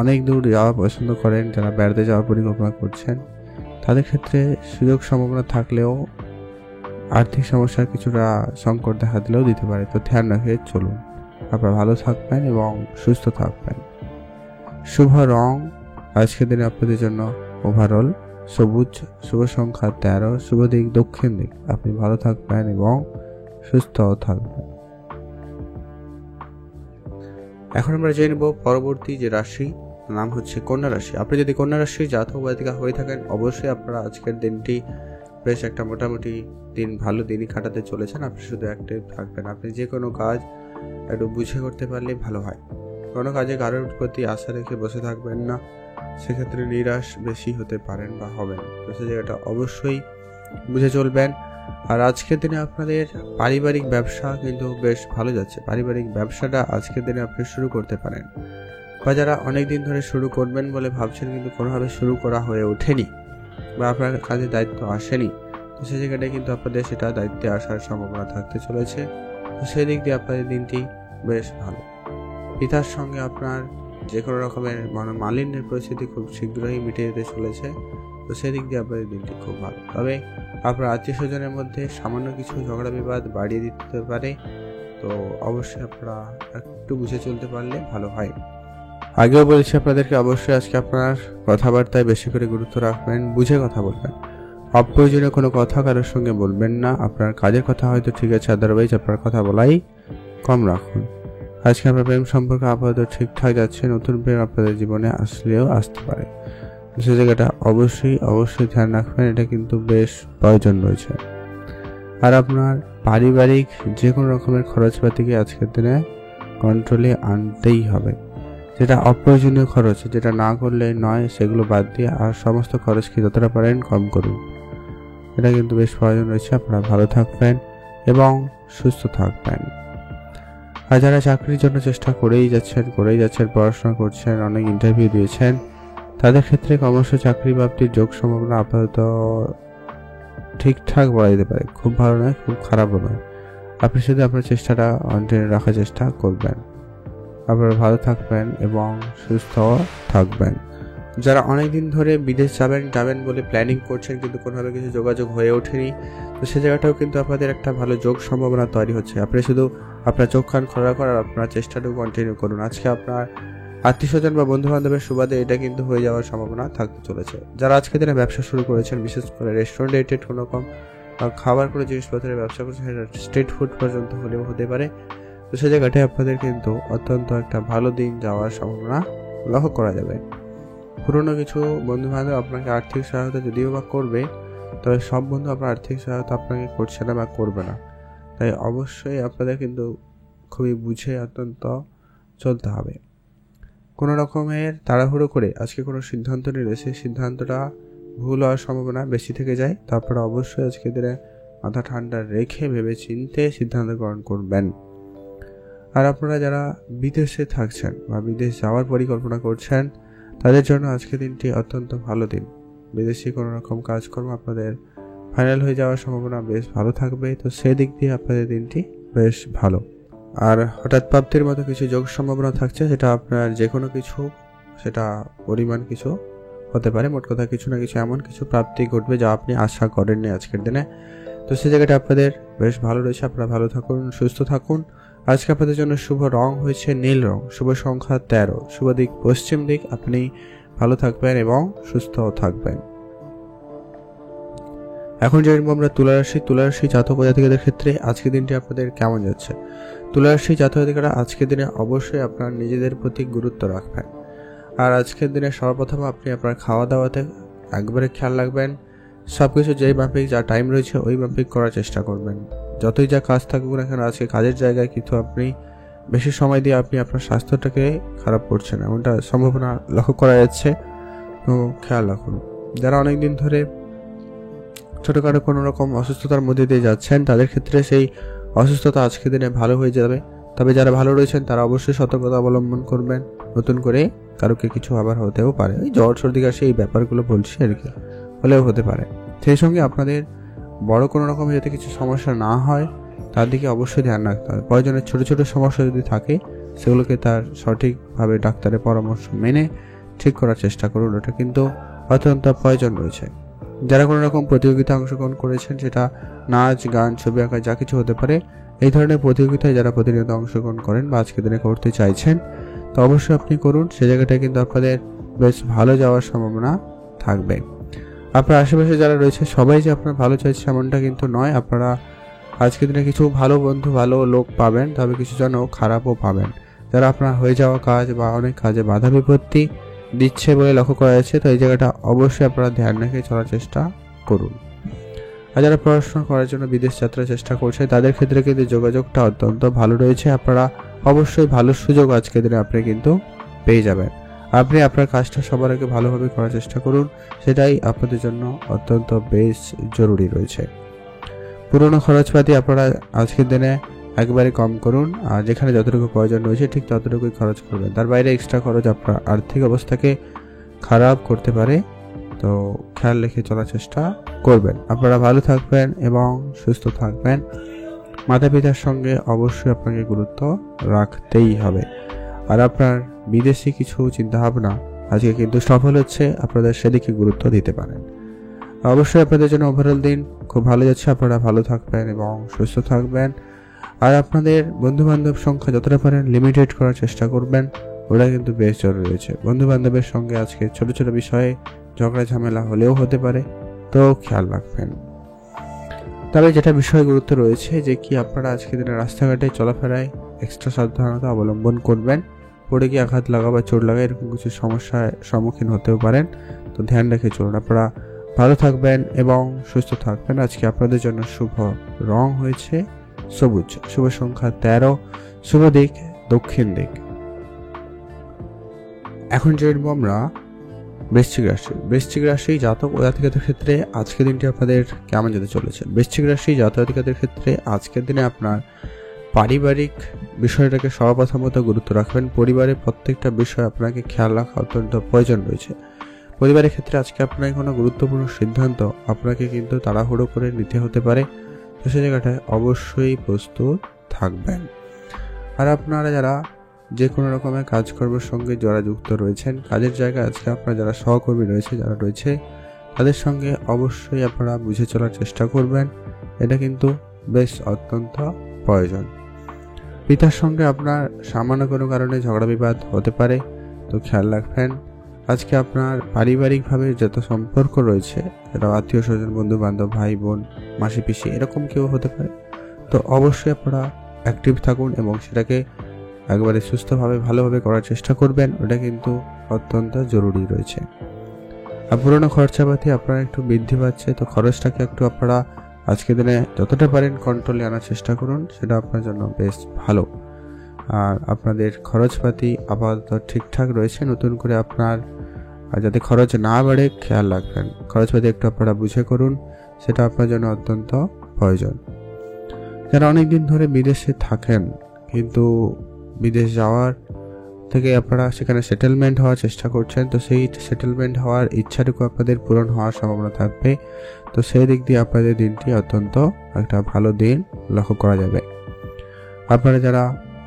অনেক দূর যাওয়া পছন্দ করেন, যারা বেড়াতে যাওয়ার পরিকল্পনা করছেন, তাদের ক্ষেত্রে সুযোগ সম্ভাবনা থাকলেও আর্থিক সমস্যার কিছুটা সংকট দেখা দিলেও দিতে পারে, তো ধ্যান রেখে চলুন। আপনারা ভালো থাকবেন এবং সুস্থ থাকবেন। শুভ রং আজকের দিনে আপনাদের জন্য ওভারঅল সবুজ, শুভ সংখ্যা 13, শুভ দিক দক্ষিণ দিক। আপনি ভালো থাকবেন এবং সুস্থ থাকবেন। এখন আমরা জেনে নেব পরবর্তী যে রাশি, নাম হচ্ছে কন্যা রাশি। আপনি যদি কন্যা রাশির জাতক জাতিকা হয়ে থাকেন, অবশ্যই আপনারা আজকের দিনটি বেশ একটা মোটামুটি দিন, ভালো দিনই কাটাতে চলেছেন। আপনি শুধু অ্যাক্টিভ থাকবেন। আপনি যে কোনো কাজ একটু বুঝে করতে পারলে ভালো হয়। কোনো কাজে কারোর প্রতি আশা রেখে বসে থাকবেন না, সেক্ষেত্রে নিরাশ বেশি হতে পারেন বা হবেন, তো সে জায়গাটা অবশ্যই বুঝে চলবেন। আর আজকের দিনে আপনাদের পারিবারিক ব্যবসা কিন্তু বেশ ভালো যাচ্ছে। পারিবারিক ব্যবসাটা আজকের দিনে আপনি শুরু করতে পারেন, বা যারা অনেক দিন ধরে শুরু করবেন বলে ভাবছেন কিন্তু কোনোভাবে শুরু করা হয়ে ওঠেনি বা আপনার কাজে দায়িত্ব আসেনি, তো সেই জায়গাটায় কিন্তু আপনাদের সেটা দায়িত্বে আসার সম্ভাবনা থাকতে চলেছে। তো সেই দিক দিয়ে আপনাদের দিনটি বেশ ভালো। পিতার সঙ্গে আপনার যে কোনো রকমের মালিন্যের পরিস্থিতি খুব শীঘ্রই মিটে যেতে চলেছে, তো সেদিক দিয়ে আপনাদের দিনটি খুব ভালো। তবে আপনার আত্মীয় স্বজনের মধ্যে সামান্য কিছু ঝগড়া বিবাদ বাড়িয়ে দিতে পারে, তো অবশ্যই আপনারা একটু বুঝে চলতে পারলে ভালো হয়। আগেও বলেছি আপনাদেরকে, অবশ্যই আজকে আপনার কথাবার্তায় বেশি করে গুরুত্ব রাখবেন, বুঝে কথা বলবেন। অপ্রয়োজনীয় কোনো কথা কারোর সঙ্গে বলবেন না। আপনার কাজের কথা হয়তো ঠিক আছে, আদারওয়াইজ আপনার কথা বলাই কম রাখুন। আজকে আপনার প্রেম সম্পর্ক আপাতত ঠিকঠাক যাচ্ছে, নতুন প্রেম আপনাদের জীবনে আসলেও আসতে পারে, সে জায়গাটা অবশ্যই ধ্যান রাখবেন, এটা কিন্তু বেশ প্রয়োজন রয়েছে। আর আপনার পারিবারিক যে কোনো রকমের খরচপাতিকে আজকের দিনে কন্ট্রোলে আনতেই হবে। যেটা অপ্রয়োজনীয় খরচ, যেটা না করলে নয়, সেগুলো বাদ দিয়ে আর সমস্ত খরচকে যতটা পারেন কম করুন, এটা কিন্তু বেশ প্রয়োজন রয়েছে। আপনারা ভালো থাকবেন এবং সুস্থ থাকবেন। আর যারা চাকরির জন্য চেষ্টা করেই যাচ্ছেন, পড়াশোনা করছেন, অনেক ইন্টারভিউ দিয়েছেন, তাদের ক্ষেত্রে ক্রমশ চাকরি প্রাপ্তির যোগ সম্ভাবনা আপাতত ঠিকঠাক বলা যেতে পারে। খুব ভালো নয়, খুব খারাপও নয়। আপনি শুধু আপনার চেষ্টাটা কন্টিনিউ রাখার চেষ্টা করবেন। আপনারা ভালো থাকবেন এবং সুস্থ থাকবেন। যারা অনেকদিন ধরে বিদেশ যাবেন বলে প্ল্যানিং করছেন কিন্তু কোনোভাবে কিছু যোগাযোগ হয়ে ওঠেনি, তো সে জায়গাটাও কিন্তু আপনাদের একটা ভালো যোগ সম্ভাবনা তৈরি হচ্ছে। আপনি শুধু আপনার চোখ কান খোলা করার আপনার চেষ্টাটাও কন্টিনিউ করুন। আজকে আপনার আত্মীয় স্বজন বা বন্ধু বান্ধবের সুবাদে এটা কিন্তু হয়ে যাওয়ার সম্ভাবনা থাকতে চলেছে। যারা আজকে দিনে ব্যবসা শুরু করেছেন, বিশেষ করে রেস্টুরেন্ট রিলেটেড কোনো রকম খাবার কোনো জিনিসপত্রের ব্যবসা করছেন, সেটা স্ট্রিট ফুড পর্যন্ত হলেও হতে পারে, তো সে জায়গাটায় আপনাদের কিন্তু অত্যন্ত একটা ভালো দিন যাওয়ার সম্ভাবনা লক্ষ্য করা যাবে। পুরনো কিছু বন্ধু বান্ধব আপনাকে আর্থিক সহায়তা যদিও বা করবে, তবে সব বন্ধু আপনার আর্থিক সহায়তা আপনাকে করছে না বা করবে না, তাই অবশ্যই আপনাদের কিন্তু খুবই বুঝে অত্যন্ত চলতে হবে। কোনো রকমের তাড়াহুড়ো করে আজকে কোনো সিদ্ধান্ত নিলে সেই সিদ্ধান্তটা ভুল হওয়ার সম্ভাবনা বেশি থেকে যায়। তারপরে অবশ্যই আজকে দিনে মাথা ঠান্ডা রেখে ভেবে চিন্তে সিদ্ধান্ত গ্রহণ করবেন। আর আপনারা যারা বিদেশে থাকছেন বা বিদেশ যাওয়ার পরিকল্পনা করছেন, তাদের জন্য আজকে দিনটি অত্যন্ত ভালো দিন। বিদেশি কোনো রকম কাজকর্ম আপনাদের ফাইনাল হয়ে যাওয়ার সম্ভাবনা বেশ ভালো থাকবে, তো সেদিক দিয়ে আপনাদের দিনটি বেশ ভালো। আর হঠাৎ প্রাপ্তির মতো কিছু যোগ সম্ভাবনা থাকছে, সেটা আপনার যে কোনো কিছু, সেটা পরিমাণ কিছু হতে পারে। মোট কথা কিছু না কিছু এমন কিছু প্রাপ্তি ঘটবে যা আপনি আশা করেননি আজকের দিনে, তো সেই জায়গাটা আপনাদের বেশ ভালো রয়েছে। আপনারা ভালো থাকুন, সুস্থ থাকুন। আজকে আপনাদের জন্য শুভ রং হয়েছে নীল রং, শুভ সংখ্যা 13, শুভ দিক পশ্চিম দিক। আপনি ভালো থাকবেন এবং সুস্থ থাকবেন। এখন জানবো আমরা তুলা রাশি জাতক জাতিকাদের ক্ষেত্রে আজকের দিনটি আপনাদের কেমন যাচ্ছে। তুলা রাশি জাতক জাতিকারা আজকের দিনে অবশ্যই আপনার নিজেদের প্রতি গুরুত্ব রাখবেন। আর আজকের দিনে সর্বপ্রথম আপনি আপনার খাওয়া দাওয়াতে একবারে খেয়াল রাখবেন। সবকিছু যেই মাফিক যা টাইম রয়েছে ওই মাফিক করার চেষ্টা করবেন। যতই যা কাজ থাকুক না কেন, আজকে কাজের জায়গায় কিন্তু আপনি বেশি সময় দিয়ে আপনি আপনার স্বাস্থ্যটাকে খারাপ করছেন, এমনটা সম্ভাবনা লক্ষ্য করা যাচ্ছে, তো খেয়াল রাখুন। যারা অনেকদিন ধরে ছোটোখাটো কোনো রকম অসুস্থতার মধ্যে দিয়ে যাচ্ছেন, তাদের ক্ষেত্রে সেই অসুস্থতা আজকের দিনে ভালো হয়ে যাবে। তবে যারা ভালো রয়েছেন তারা অবশ্যই সতর্কতা অবলম্বন করবেন, নতুন করে কারোকে কিছু আবার হতেও পারে, ওই জ্বর সর্দি কাশি এই ব্যাপারগুলো বলছি আর কি, হলেও হতে পারে। সেই সঙ্গে আপনাদের বড় কোনো রকমের যাতে কিছু সমস্যা না হয় তার দিকে অবশ্যই ধ্যান রাখতে হবে। প্রয়োজনে ছোট ছোট সমস্যা যদি থাকে সেগুলোকে তার সঠিকভাবে ডাক্তারের পরামর্শ মেনে ঠিক করার চেষ্টা করুন, ওটা কিন্তু অত্যন্ত প্রয়োজন রয়েছে। যারা কোনো রকম প্রতিযোগিতা অংশগ্রহণ করেছেন, সেটা নাচ গান ছবি আঁকা যা কিছু হতে পারে, এই ধরনের প্রতিযোগিতায় যারা প্রতিনিয়ত অংশগ্রহণ করেন বা আজকের দিনে করতে চাইছেন, তো অবশ্যই আপনি করুন। সে জায়গাটায় কিন্তু আপনাদের বেশ ভালো যাওয়ার সম্ভাবনা থাকবে। আপনার আশেপাশে যারা রয়েছে সবাই যে আপনার ভালো চাইছে এমনটা কিন্তু নয়। আপনারা আজকের দিনে কিছু ভালো বন্ধু ভালো লোক পাবেন, তবে কিছু জন খারাপও পাবেন, যারা আপনার হয়ে যাওয়া কাজ বা অনেক কাজে বাধা বিপত্তি দিচ্ছে বলে লক্ষ্য করা যাচ্ছে। তো এই জায়গাটা অবশ্যই আপনারা ধ্যান রেখে চলার চেষ্টা করুন। আর যারা পড়াশোনা করার জন্য বিদেশ যাত্রার চেষ্টা করছে তাদের ক্ষেত্রে কিন্তু যোগাযোগটা অত্যন্ত ভালো রয়েছে। আপনারা অবশ্যই ভালো সুযোগ আজকের দিনে আপনি কিন্তু পেয়ে যাবেন। আপনি আপনার কাজটা সবার আগে ভালোভাবে করার চেষ্টা করুন, সেটাই আপনাদের জন্য অত্যন্ত বেশ জরুরি রয়েছে। পুরনো খরচপাতি আপনারা আজকের দিনে একবারে কম করুন, আর যেখানে যতটুকু প্রয়োজন রয়েছে ঠিক ততটুকুই খরচ করবেন। তার বাইরে এক্সট্রা খরচ আপনার আর্থিক অবস্থাকে খারাপ করতে পারে, তো খেয়াল রেখে চলার চেষ্টা করবেন। আপনারা ভালো থাকবেন এবং সুস্থ থাকবেন। মাতা পিতার সঙ্গে অবশ্যই আপনাকে গুরুত্ব রাখতেই হবে। আর আপনার বিদেশি কিছু চিন্তাভাবনা আজকে কিন্তু সফল হচ্ছে, আপনাদের সেদিকে গুরুত্ব দিতে পারেন। অবশ্যই আপনাদের জন্য ওভারঅল দিন খুব ভালো যাচ্ছে। আপনারা ভালো থাকবেন এবং সুস্থ থাকবেন। আর আপনাদের বন্ধু বান্ধব সংখ্যা যতটা পারেন লিমিটেড করার চেষ্টা করবেন, ওটা কিন্তু বেশ জরুরি রয়েছে। বন্ধু বান্ধবের সঙ্গে আজকে ছোট ছোট বিষয়ে ঝগড়া ঝামেলা হলেও হতে পারে, তো খেয়াল রাখবেন। তবে যেটা বিষয় গুরুত্ব রয়েছে যে কি আপনারা আজকে দিনে রাস্তাঘাটে চলাফেরায় এক্সট্রা সাবধানতা অবলম্বন করবেন। পড়ে গিয়ে আঘাত লাগা বা চোট লাগা এরকম কিছু সমস্যার সম্মুখীন হতেও পারেন, তো ধ্যান রেখে চলুন। আপনারা ভালো থাকবেন এবং সুস্থ থাকবেন। আজকে আপনাদের জন্য শুভ রং হয়েছে সবুজ, শুভ সংখ্যা 13, শুভ দিক দক্ষিণ দিক। এখন জানবো আমরা বৃশ্চিক রাশি। বৃশ্চিক রাশি জাতক ও জাতিকাদের ক্ষেত্রে আজকের দিনটি আপনাদের কেমন যেতে চলেছে? বৃশ্চিক রাশি জাতক জাতিকাদের ক্ষেত্রে আজকের দিনে আপনার পারিবারিক বিষয়টাকে সর্বপ্রথমত গুরুত্ব রাখবেন। পরিবারের প্রত্যেকটা বিষয় আপনাকে খেয়াল রাখা অত্যন্ত প্রয়োজন রয়েছে। পরিবারের ক্ষেত্রে আজকে আপনার কোনো গুরুত্বপূর্ণ সিদ্ধান্ত আপনাকে কিন্তু তাড়াহুড়ো করে নিতে হতে পারে, তো সেই জায়গাটায় অবশ্যই প্রস্তুত থাকবেন। আর আপনারা যারা যে কোনো রকমের কাজকর্মের সঙ্গে যারা যুক্ত রয়েছেন, কাজের জায়গায় আজকে আপনারা যারা সহকর্মী রয়েছে যারা রয়েছে তাদের সঙ্গে অবশ্যই আপনারা বুঝে চলার চেষ্টা করবেন, এটা কিন্তু বেশ অত্যন্ত প্রয়োজন। পিতার সঙ্গে আপনার সামান্য কোনো কারণে ঝগড়া বিবাদ হতে পারে, তো খেয়াল রাখবেন। আজকে আপনার পারিবারিকভাবে যত সম্পর্ক রয়েছে, সেটা আত্মীয় স্বজন বন্ধু বান্ধব ভাই বোন মাসি পিসি এরকম কেউ হতে পারে, তো অবশ্যই আপনারা অ্যাক্টিভ থাকুন এবং সেটাকে একবারে সুস্থভাবে ভালোভাবে করার চেষ্টা করবেন, ওটা কিন্তু অত্যন্ত জরুরি রয়েছে। আর পুরোনো খরচাপাতি আপনার একটু বৃদ্ধি পাচ্ছে, তো খরচটাকে একটু আপনারা আজকের দিনে যতটা পারেন কন্ট্রোলে আনার চেষ্টা করুন, সেটা আপনার জন্য বেশ ভালো। আর আপনাদের খরচপাতি আপাতত ঠিকঠাক রয়েছে, নতুন করে আপনার যাতে খরচ না বাড়ে খেয়াল রাখবেন। খরচপাতি একটু আপনারা বুঝে করুন, সেটা আপনার জন্য অত্যন্ত প্রয়োজন। যারা অনেকদিন ধরে বিদেশে থাকেন কিন্তু বিদেশ যাওয়ার থেকে আপনারা সেখানে সেটেলমেন্ট হওয়ার চেষ্টা করছেন, তো সেই সেটেলমেন্ট হওয়ার ইচ্ছাটুকু আপনাদের পূরণ হওয়ার সম্ভাবনা থাকবে, তো সেই দিক দিয়ে আপনাদের দিনটি অত্যন্ত একটা ভালো দিন লক্ষ্য করা যাবে। আপনারা যারা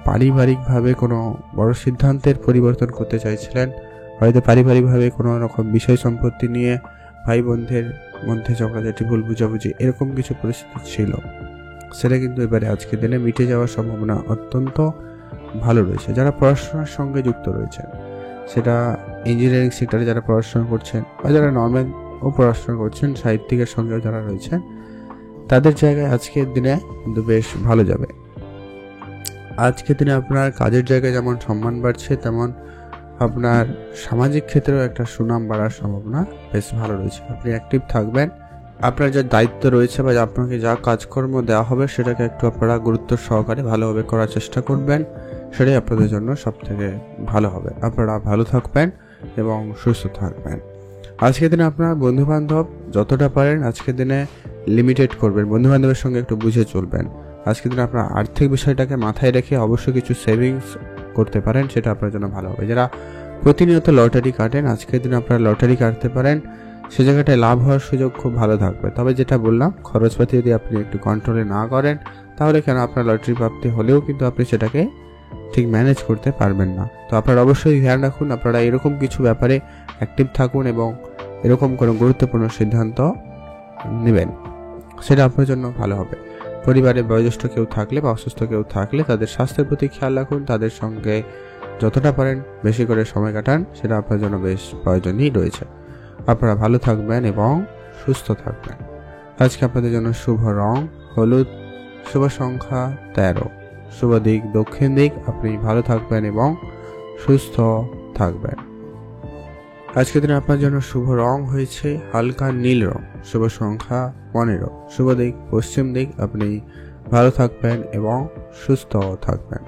পারিবারিকভাবে কোনো বড় সিদ্ধান্তের পরিবর্তন করতে চাইছিলেন, হয়তো পারিবারিকভাবে কোনো রকম বিষয় সম্পত্তি নিয়ে ভাই বোনদের মধ্যে ঝগড়াঝাটি ভুল বুঝাবুঝি এরকম কিছু পরিস্থিতি ছিল, সেটা কিন্তু এবারে আজকের দিনে মিটে যাওয়ার সম্ভাবনা অত্যন্ত ভালো রয়েছে। যারা পড়াশোনার সঙ্গে যুক্ত রয়েছেন, সেটা ইঞ্জিনিয়ারিং সেক্টরে যারা পড়াশোনা করছেন বা যারা নর্মাল ও পড়াশোনা করছেন সাহিত্যিকের সঙ্গেও যারা রয়েছেন, তাদের জায়গায় আজকের দিনে কিন্তু বেশ ভালো যাবে। আজকের দিনে আপনার কাজের জায়গায় যেমন সম্মান বাড়ছে, তেমন আপনার সামাজিক ক্ষেত্রেও একটা সুনাম বাড়ার সম্ভাবনা বেশ ভালো রয়েছে। আপনি অ্যাক্টিভ থাকবেন, আপনার যে দায়িত্ব রয়েছে বা আপনাকে যা কাজকর্ম দেওয়া হবে সেটাকে একটু আপনারা গুরুত্ব সহকারে ভালোভাবে করার চেষ্টা করবেন, সেটাই আপনাদের জন্য সবথেকে ভালো হবে। আপনারা ভালো থাকবেন এবং সুস্থ থাকবেন। আজকের দিনে আপনার বন্ধুবান্ধব যতটা পারেন আজকের দিনে লিমিটেড করবেন, বন্ধুবান্ধবের সঙ্গে একটু বুঝে চলবেন। আজকের দিনে আপনার আর্থিক বিষয়টাকে মাথায় রেখে অবশ্যই কিছু সেভিংস করতে পারেন, সেটা আপনার জন্য ভালো হবে। যারা প্রতিনিয়ত লটারি কাটেন, আজকের দিনে আপনারা লটারি কাটতে পারেন, সে জায়গাটায় লাভ হওয়ার সুযোগ খুব ভালো থাকবে। তবে যেটা বললাম, খরচপাতি যদি আপনি একটু কন্ট্রোলে না করেন, তাহলে কেন আপনার লটারি প্রাপ্তি হলেও কিন্তু আপনি সেটাকে ঠিক ম্যানেজ করতে পারবেন না। তো আপনারা অবশ্যই ধ্যান রাখুন, আপনারা এরকম কিছু ব্যাপারে অ্যাক্টিভ থাকুন এবং এরকম কোনো গুরুত্বপূর্ণ সিদ্ধান্ত নেবেন, সেটা আপনার জন্য ভালো হবে। পরিবারে বয়োজ্যেষ্ঠ কেউ থাকলে বা অসুস্থ কেউ থাকলে তাদের স্বাস্থ্যের প্রতি খেয়াল রাখুন, তাদের সঙ্গে যতটা পারেন বেশি করে সময় কাটান, সেটা আপনার জন্য বেশ প্রয়োজনই রয়েছে। আপনারা ভালো থাকবেন এবং সুস্থ থাকবেন। আজকে আপনাদের জন্য শুভ রং হলুদ, শুভ সংখ্যা 13, শুভ দিক দক্ষিণ দিক। আপনি ভালো থাকবেন এবং সুস্থ থাকবেন। আজকের দিনে আপনার জন্য শুভ রং হয়েছে হালকা নীল রং, শুভ সংখ্যা 15, শুভ দিক পশ্চিম দিক। আপনি ভালো থাকবেন এবং সুস্থ থাকবেন।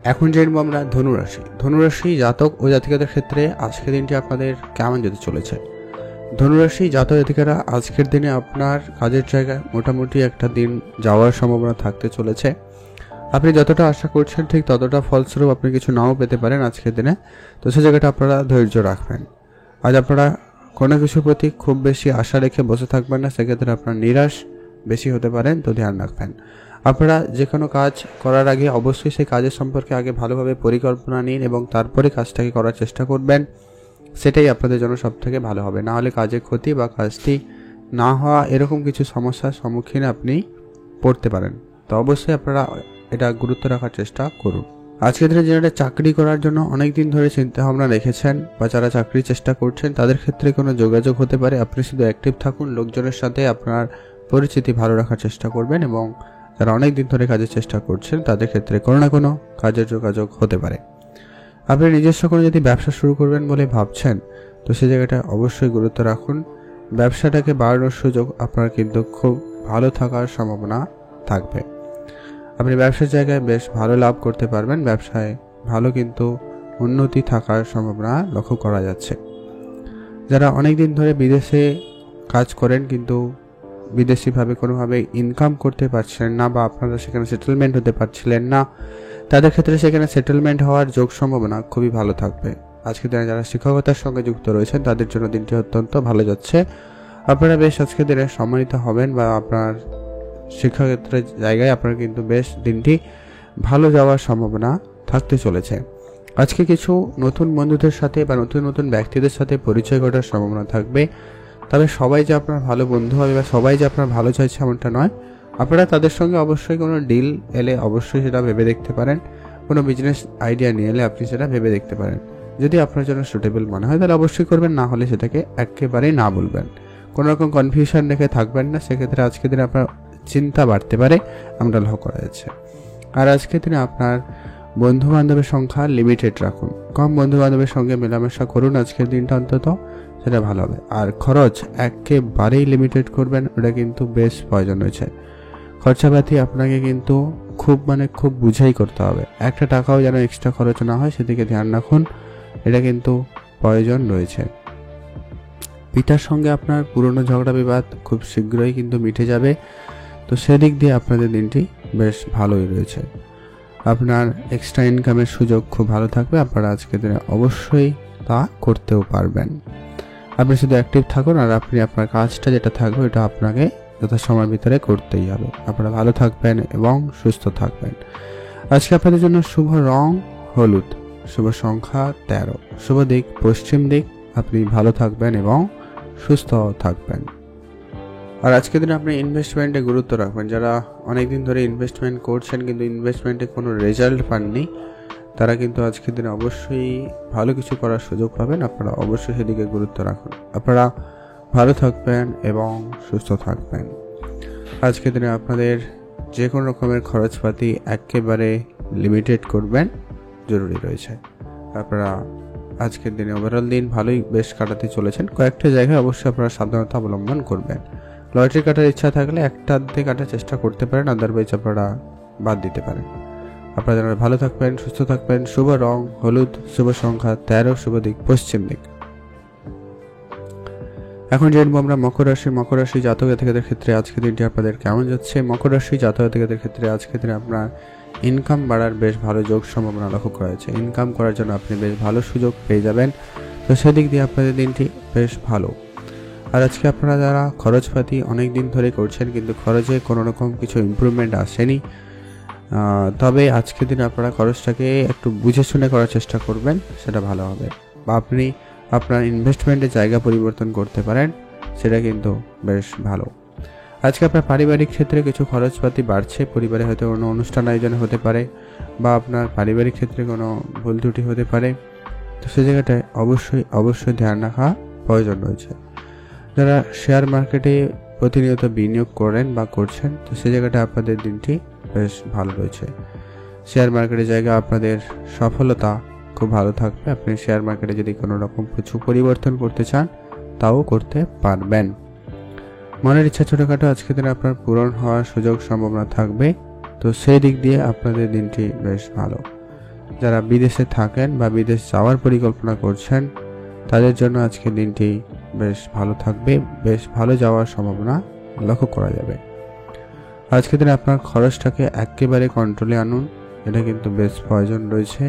এখন জানবো আমরা ধনুরাশি। ধনুরাশি জাতক ও জাতিকাদের ক্ষেত্রে আজকের দিনটি আপনাদের কেমন যেতে চলেছে। ধনুরাশি জাতক জাতিকারা আজকের দিনে আপনার কাজের জায়গায় মোটামুটি একটা দিন যাওয়ার সম্ভাবনা থাকতে চলেছে। আপনি যতটা আশা করছেন ঠিক ততটা ফলস্বরূপ আপনি কিছু নাও পেতে পারেন আজকের দিনে। তো সেই জায়গাটা আপনারা ধৈর্য রাখবেন। আজ আপনারা কোনো কিছুর প্রতি খুব বেশি আশা রেখে বসে থাকবেন না, সেক্ষেত্রে আপনার নিরাশ বেশি হতে পারেন, তো ধ্যান রাখবেন। আপনারা যে কোনো কাজ করার আগে অবশ্যই সেই কাজের সম্পর্কে আগে ভালোভাবে পরিকল্পনা নিন এবং তারপরে কাজটাকে করার চেষ্টা করবেন, সেটাই আপনাদের জন্য সব থেকে ভালো হবে। না হলে কাজে ক্ষতি বা কাজটি না হওয়া এরকম কিছু সমস্যার সম্মুখীন আপনি পড়তে পারেন। তো অবশ্যই আপনারা এটা গুরুত্ব রাখার চেষ্টা করুন। আজকের দিনে যারা চাকরি করার জন্য অনেক দিন ধরে চিন্তা ভাবনা রেখেছেন বা যারা চাকরির চেষ্টা করছেন, তাদের ক্ষেত্রে কোনো যোগাযোগ হতে পারে। আপনি শুধু অ্যাক্টিভ থাকুন, লোকজনের সাথে আপনার পরিচিতি ভালো রাখার চেষ্টা করবেন এবং যারা অনেক দিন ধরে কাজের চেষ্টা করছেন তাদের ক্ষেত্রে কোনো না কোনো কাজের যোগাযোগ হতে পারে। আপনি নিজস্ব কোনো যদি ব্যবসা শুরু করবেন বলে ভাবছেন, তো সেই জায়গাটা অবশ্যই গুরুত্ব রাখুন। ব্যবসাটাকে বাড়ানোর সুযোগ আপনার কিন্তু খুব ভালো থাকার সম্ভাবনা থাকবে। আপনি ব্যবসার জায়গায় বেশ ভালো লাভ করতে পারবেন, ব্যবসায় ভালো কিন্তু উন্নতি থাকার সম্ভাবনা লক্ষ্য করা যাচ্ছে। যারা অনেক দিন ধরে বিদেশে কাজ করেন কিন্তু বিদেশিভাবে কোনোভাবে ইনকাম করতে পারছিলেন না বা আপনারা সেখানে সেটেলমেন্ট হতে পারছিলেন না, তাদের ক্ষেত্রে সেখানে সেটেলমেন্ট হওয়ার যোগ সম্ভাবনা খুবই ভালো থাকবে। আজকে দিনে যারা শিক্ষকতার সঙ্গে যুক্ত রয়েছেন তাদের জন্য দিনটি অত্যন্ত ভালো যাচ্ছে। আপনারা বেশ আজকে দিনে সম্মানিত হবেন বা আপনার শিক্ষাক্ষেত্রের জায়গায় আপনার কিন্তু বেশ দিনটি ভালো যাওয়ার সম্ভাবনা থাকতে চলেছে। আজকে কিছু নতুন বন্ধুদের সাথে বা নতুন নতুন ব্যক্তিদের সাথে পরিচয় ঘটার সম্ভাবনা থাকবে। তবে সবাই যে আপনার ভালো বন্ধু হবে বা সবাই যে আপনার ভালো চাইছে এমনটা নয়। আপনারা তাদের সঙ্গে অবশ্যই কোনো ডিল এলে অবশ্যই সেটা ভেবে দেখতে পারেন, কোনো বিজনেস আইডিয়া নিয়ে এলে আপনি সেটা ভেবে দেখতে পারেন। যদি আপনার জন্য সুটেবল মনে হয় তাহলে অবশ্যই করবেন, না হলে সেটাকে একেবারেই না বলবেন। কোনো রকম কনফিউশন রেখে থাকবেন না, সেক্ষেত্রে আজকের দিনে আপনার চিন্তা বাড়তে পারে, আমরা লক্ষ্য করা যাচ্ছে। আর আজকের দিনে আপনার বন্ধু বান্ধবের সংখ্যা লিমিটেড রাখুন, কম বন্ধু বান্ধবের সঙ্গে মেলামেশা করুন আজকের দিনটা অন্তত, সেটা ভালো হবে। আর খরচ একেবারেই লিমিটেড করবেন, ওটা কিন্তু বেশ প্রয়োজন রয়েছে। খরচাপাতি আপনাকে কিন্তু খুব বুঝাই করতে হবে, একটা টাকাও যেন এক্সট্রা খরচ না হয় সেদিকে ধ্যান রাখুন, এটা কিন্তু প্রয়োজন রয়েছে। পিতার সঙ্গে আপনার পুরনো ঝগড়া বিবাদ খুব শীঘ্রই কিন্তু মিটে যাবে, তো সেদিক দিয়ে আপনাদের দিনটি বেশ ভালোই রয়েছে। আপনার এক্সট্রা ইনকামের সুযোগ খুব ভালো থাকবে, আপনারা আজকের দিনে অবশ্যই তা করতেও পারবেন। আপনি শুধু অ্যাক্টিভ থাকুন আর আপনি আপনার কাজটা যেটা থাকবে এটা আপনাকে যথাসময়ের ভিতরে করতেই হবে। আপনারা ভালো থাকবেন এবং সুস্থ থাকবেন। আজকে আপনাদের জন্য শুভ রং হলুদ, শুভ সংখ্যা 13, শুভ দিক পশ্চিম দিক। আপনি ভালো থাকবেন এবং সুস্থ থাকবেন। আর আজকের দিনে আপনি ইনভেস্টমেন্টে গুরুত্ব রাখবেন। যারা অনেকদিন ধরে ইনভেস্টমেন্ট করছেন কিন্তু ইনভেস্টমেন্টে কোনো রেজাল্ট পাননি, তারা কিন্তু আজকের দিনে অবশ্যই ভালো কিছু করার সুযোগ পাবেন। আপনারা অবশ্যই সেদিকে গুরুত্ব রাখুন। আপনারা ভালো থাকবেন এবং সুস্থ থাকবেন। আজকের দিনে আপনাদের যে কোনো রকমের খরচপাতি একেবারে লিমিটেড করবেন, জরুরি রয়েছে। আপনারা আজকের দিনে ওভারঅল দিন ভালোই বেশ কাটাতে চলেছেন। কয়েকটা জায়গায় অবশ্যই আপনারা সাবধানতা অবলম্বন করবেন। লটারি কাটার ইচ্ছা থাকলে একটা দিয়ে কাটার চেষ্টা করতে পারেন, আদারওয়াইজ আপনারা বাদ দিতে পারেন। আপনারা ভালো থাকবেন, সুস্থ থাকবেন। শুভ রং হলুদ, শুভ সংখ্যা 13, শুভ দিক পশ্চিম দিক। এখন জানবো আমরা মকর রাশি জাতক জাতিকাদের ক্ষেত্রে আজকের দিনটি আপনাদের কেমন যাচ্ছে। মকর রাশি জাতক জাতিকাদের ক্ষেত্রে আজকের দিনে আপনার ইনকাম বাড়ার বেশ ভালো যোগ সম্ভাবনা লক্ষ্য করা যাচ্ছে। ইনকাম করার জন্য আপনি বেশ ভালো সুযোগ পেয়ে যাবেন, তো সেদিক দিয়ে আপনাদের দিনটি বেশ ভালো। আর আজকে আপনারা যারা খরচপাতি অনেক দিন ধরে করছেন কিন্তু খরচে কোনো রকম কিছু ইমপ্রুভমেন্ট আসেনি, তবে আজকের দিনে আপনারা খরচটাকে একটু বুঝে শুনে করার চেষ্টা করবেন, সেটা ভালো হবে। বা আপনি আপনার ইনভেস্টমেন্টের জায়গা পরিবর্তন করতে পারেন, সেটা কিন্তু বেশ ভালো। আজকে আপনার পারিবারিক ক্ষেত্রে কিছু খরচপাতি বাড়ছে, পরিবারে হয়তো কোনো অনুষ্ঠান আয়োজন হতে পারে বা আপনার পারিবারিক ক্ষেত্রে কোনো ভুল ত্রুটি হতে পারে, তো সেই জায়গাটায় অবশ্যই ধ্যান রাখা প্রয়োজন রয়েছে। যারা শেয়ার মার্কেটে প্রতিনিয়ত বিনিয়োগ করেন বা করছেন, তো সেই জায়গাটা আপনাদের দিনটি বেশ ভালো রয়েছে। শেয়ার মার্কেটের জায়গা আপনাদের সফলতা খুব ভালো থাকবে। আপনি শেয়ার মার্কেটে যদি কোনো রকম কিছু পরিবর্তন করতে চান তাও করতে পারবেন। মনের ইচ্ছা ছোটোখাটো আজকের দিনে আপনার পূরণ হওয়ার সুযোগ সম্ভাবনা থাকবে, তো সেই দিক দিয়ে আপনাদের দিনটি বেশ ভালো। যারা বিদেশে থাকেন বা বিদেশ যাওয়ার পরিকল্পনা করছেন তাদের জন্য আজকের দিনটি বেশ ভালো থাকবে, বেশ ভালো যাওয়ার সম্ভাবনা লক্ষ্য করা যাবে। আজকের দিনে আপনার খরচটাকে একেবারে কন্ট্রোলে আনুন, এটা কিন্তু বেশ প্রয়োজন রয়েছে।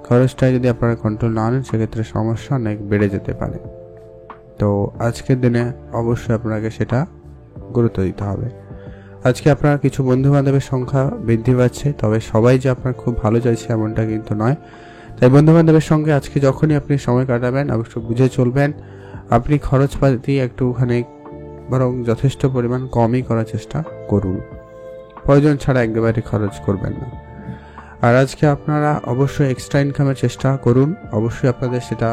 খরচটা যদি আপনারা কন্ট্রোল না আনেন সেক্ষেত্রে সমস্যা অনেক বেড়ে যেতে পারে, তো আজকের দিনে অবশ্যই আপনাকে সেটা গুরুত্ব দিতে হবে। আজকে আপনার কিছু বন্ধু বান্ধবের সংখ্যা বৃদ্ধি পাচ্ছে, তবে সবাই যে আপনার খুব ভালো চাইছে এমনটা কিন্তু নয়। তাই বন্ধু বান্ধবের সঙ্গে আজকে যখনই আপনি সময় কাটাবেন অবশ্যই বুঝে চলবেন। আপনি খরচপাতি একটুখানি বরং যথেষ্ট পরিমাণ কমই করার চেষ্টা করুন, প্রয়োজন ছাড়া একেবারে খরচ করবেন না। আর আজকে আপনারা অবশ্যই এক্সট্রা ইনকামের চেষ্টা করুন, অবশ্যই আপনাদের সেটা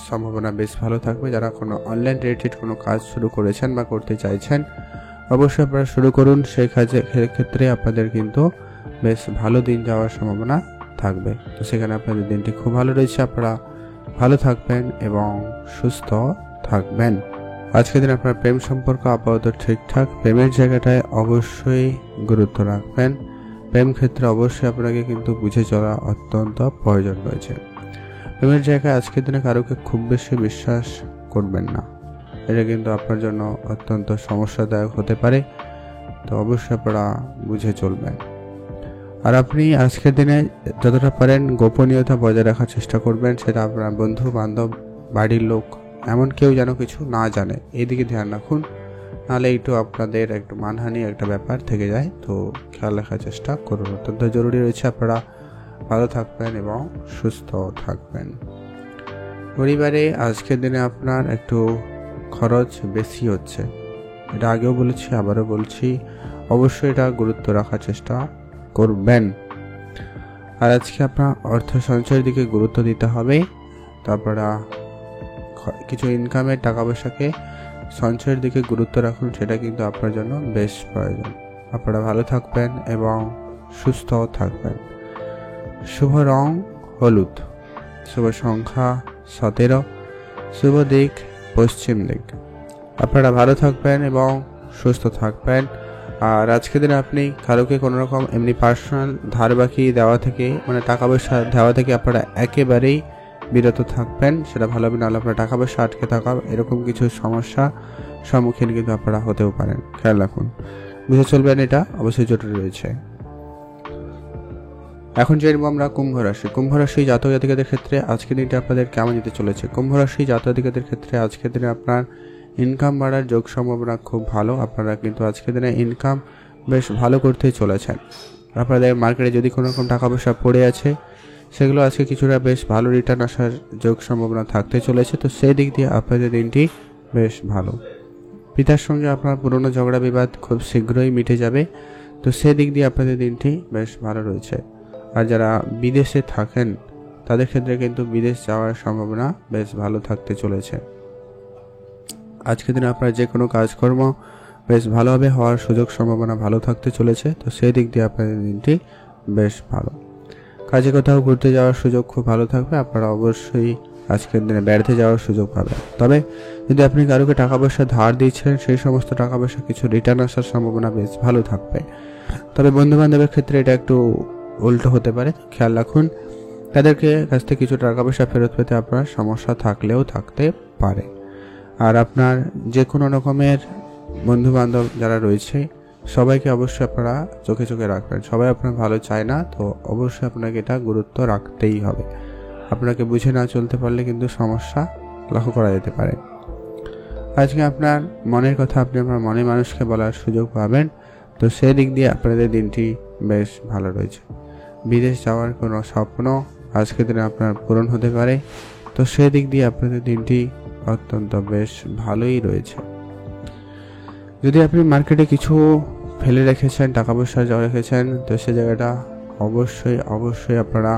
সম্ভাবনা বেশ ভালো থাকবে। যারা কোনো অনলাইন রিলেটেড কোনো কাজ শুরু করেছেন বা করতে চাইছেন অবশ্যই আপনারা শুরু করুন, সেই ক্ষেত্রে আপনাদের কিন্তু বেশ ভালো দিন যাওয়ার সম্ভাবনা থাকবে। তো সেখানে আপনাদের দিনটি খুব ভালো রয়েছে, আপনারা ভালো থাকবেন এবং সুস্থ থাকবেন। আজকের দিন আপনার প্রেম সম্পর্ক আপাতত ঠিকঠাক, প্রেমের জায়গাটায় অবশ্যই গুরুত্ব রাখবেন। প্রেম ক্ষেত্রে অবশ্যই আপনাকে কিন্তু বুঝে চলা অত্যন্ত প্রয়োজন রয়েছে। প্রেমের জায়গায় আজকের দিনে কারোকে খুব বেশি বিশ্বাস করবেন না, এটা কিন্তু আপনার জন্য অত্যন্ত সমস্যাদায়ক হতে পারে, তো অবশ্যই আপনারা বুঝে চলবেন। আর আপনি আজকের দিনে যতটা পারেন গোপনীয়তা বজায় রাখার চেষ্টা করবেন, সেটা আপনার বন্ধু বান্ধব বাড়ির লোক এমন কেউ যেন কিছু না জানে, এইদিকে ধ্যান রাখুন, নাহলে একটু আপনাদের একটু মানহানি একটা ব্যাপার থেকে যায়, তো খেয়াল রাখার চেষ্টা করুন, অত্যন্ত জরুরি রয়েছে। আপনারা ভালো থাকবেন এবং সুস্থ থাকবেন। পরিবারে আজকের দিনে আপনার একটু খরচ বেশি হচ্ছে, এটা আগেও বলেছি আবারও বলছি, অবশ্যই এটা গুরুত্ব রাখার চেষ্টা করবেন। আর আজকে আপনার অর্থ সঞ্চয়ের দিকে গুরুত্ব দিতে হবে, তারপরে কিছু ইনকামের টাকা পয়সাকে সঞ্চয়ের দিকে গুরুত্ব রাখুন, সেটা কিন্তু আপনার জন্য বেশ প্রয়োজন। আপনারা ভালো থাকবেন এবং সুস্থ থাকবেন। শুভ রং হলুদ, শুভ সংখ্যা 17, শুভ দিক পশ্চিম দিক। আপনারা ভালো থাকবেন এবং সুস্থ থাকবেন। আর আজকের দিনে আপনি কারোকে কোনো রকম এমনি পার্সোনাল ধার বাকি দেওয়া থেকে, মানে টাকা পয়সা দেওয়া থেকে আপনারা একেবারেই বিরত থাকবেন, সেটা ভালো হবে। নাহলে আপনার টাকা পয়সা আটকে থাকা এরকম কিছু সমস্যা সম্মুখীন কিন্তু আপনারা হতেও পারেন, খেয়াল রাখুন, বুঝে চলবেন, এটা অবশ্যই জরুরি রয়েছে। এখন জানবো আমরা কুম্ভ রাশি জাতক জাতিকাদের ক্ষেত্রে আজকের দিনটা আপনাদের কেমন যেতে চলেছে। কুম্ভ রাশি জাতক জাতিকাদের ক্ষেত্রে আজকের দিনে আপনার ইনকাম বাড়ার যোগ সম্ভাবনা খুব ভালো। আপনারা কিন্তু আজকের দিনে ইনকাম বেশ ভালো করতেই চলেছেন। আপনাদের মার্কেটে যদি কোনো রকম টাকা পয়সা পড়ে আছে সেগুলো আজকে কিছুটা বেশ ভালো রিটার্ন আসার যোগ সম্ভাবনা থাকতে চলেছে, তো সেই দিক দিয়ে আপনাদের দিনটি বেশ ভালো। পিতার সঙ্গে আপনার পুরনো ঝগড়া বিবাদ খুব শীঘ্রই মিটে যাবে, তো সেই দিক দিয়ে আপনাদের দিনটি বেশ ভালো রয়েছে। আর যারা বিদেশে থাকেন তাদের ক্ষেত্রে কিন্তু বিদেশ যাওয়ার সম্ভাবনা বেশ ভালো থাকতে চলেছে। আজকের দিনে আপনার যে কোনো কাজকর্ম বেশ ভালোভাবে হওয়ার সুযোগ সম্ভাবনা ভালো থাকতে চলেছে, তো সেই দিক দিয়ে আপনাদের দিনটি বেশ ভালো। কাজে কোথাও ঘুরতে যাওয়ার সুযোগ খুব ভালো থাকবে, আপনারা অবশ্যই আজকের দিনে বেড়াতে যাওয়ার সুযোগ পাবেন। তবে যদি আপনি কারোকে টাকা পয়সা ধার দিয়েছিলেন সেই সমস্ত টাকা পয়সা কিছু রিটার্ন আসার সম্ভাবনা বেশ ভালো থাকবে। তবে বন্ধু বান্ধবের ক্ষেত্রে এটা একটু উল্টো হতে পারে, খেয়াল রাখুন, তাদেরকে কাছ থেকে কিছু টাকা পয়সা ফেরত পেতে আপনার সমস্যা থাকলেও থাকতে পারে। আর আপনার যে কোনো রকমের বন্ধু বান্ধব যারা রয়েছে সবাইকে অবশ্যই আপনারা চোখে চোখে রাখবেন। সবাই আপনার ভালো চায় না, তো অবশ্যই আপনাকে এটা গুরুত্ব রাখতেই হবে। আপনাকে বুঝে না চলতে পারলে কিন্তু সমস্যা লক্ষ্য করা যেতে পারে। আজকে আপনার মনের কথা আপনি আপনার মনের মানুষকে বলার সুযোগ পাবেন, তো সেই দিক দিয়ে আপনাদের দিনটি বেশ ভালো রয়েছে। বিদেশ যাওয়ার কোনো স্বপ্ন আজকের দিনে আপনার পূরণ হতে পারে, তো সেই দিক দিয়ে আপনাদের দিনটি অত্যন্ত বেশ ভালোই রয়েছে। যদি আপনি মার্কেটে কিছু ফেলে রেখেছেন, টাকা পয়সা জমা রেখেছেন, তো সে জায়গাটা অবশ্যই আপনারা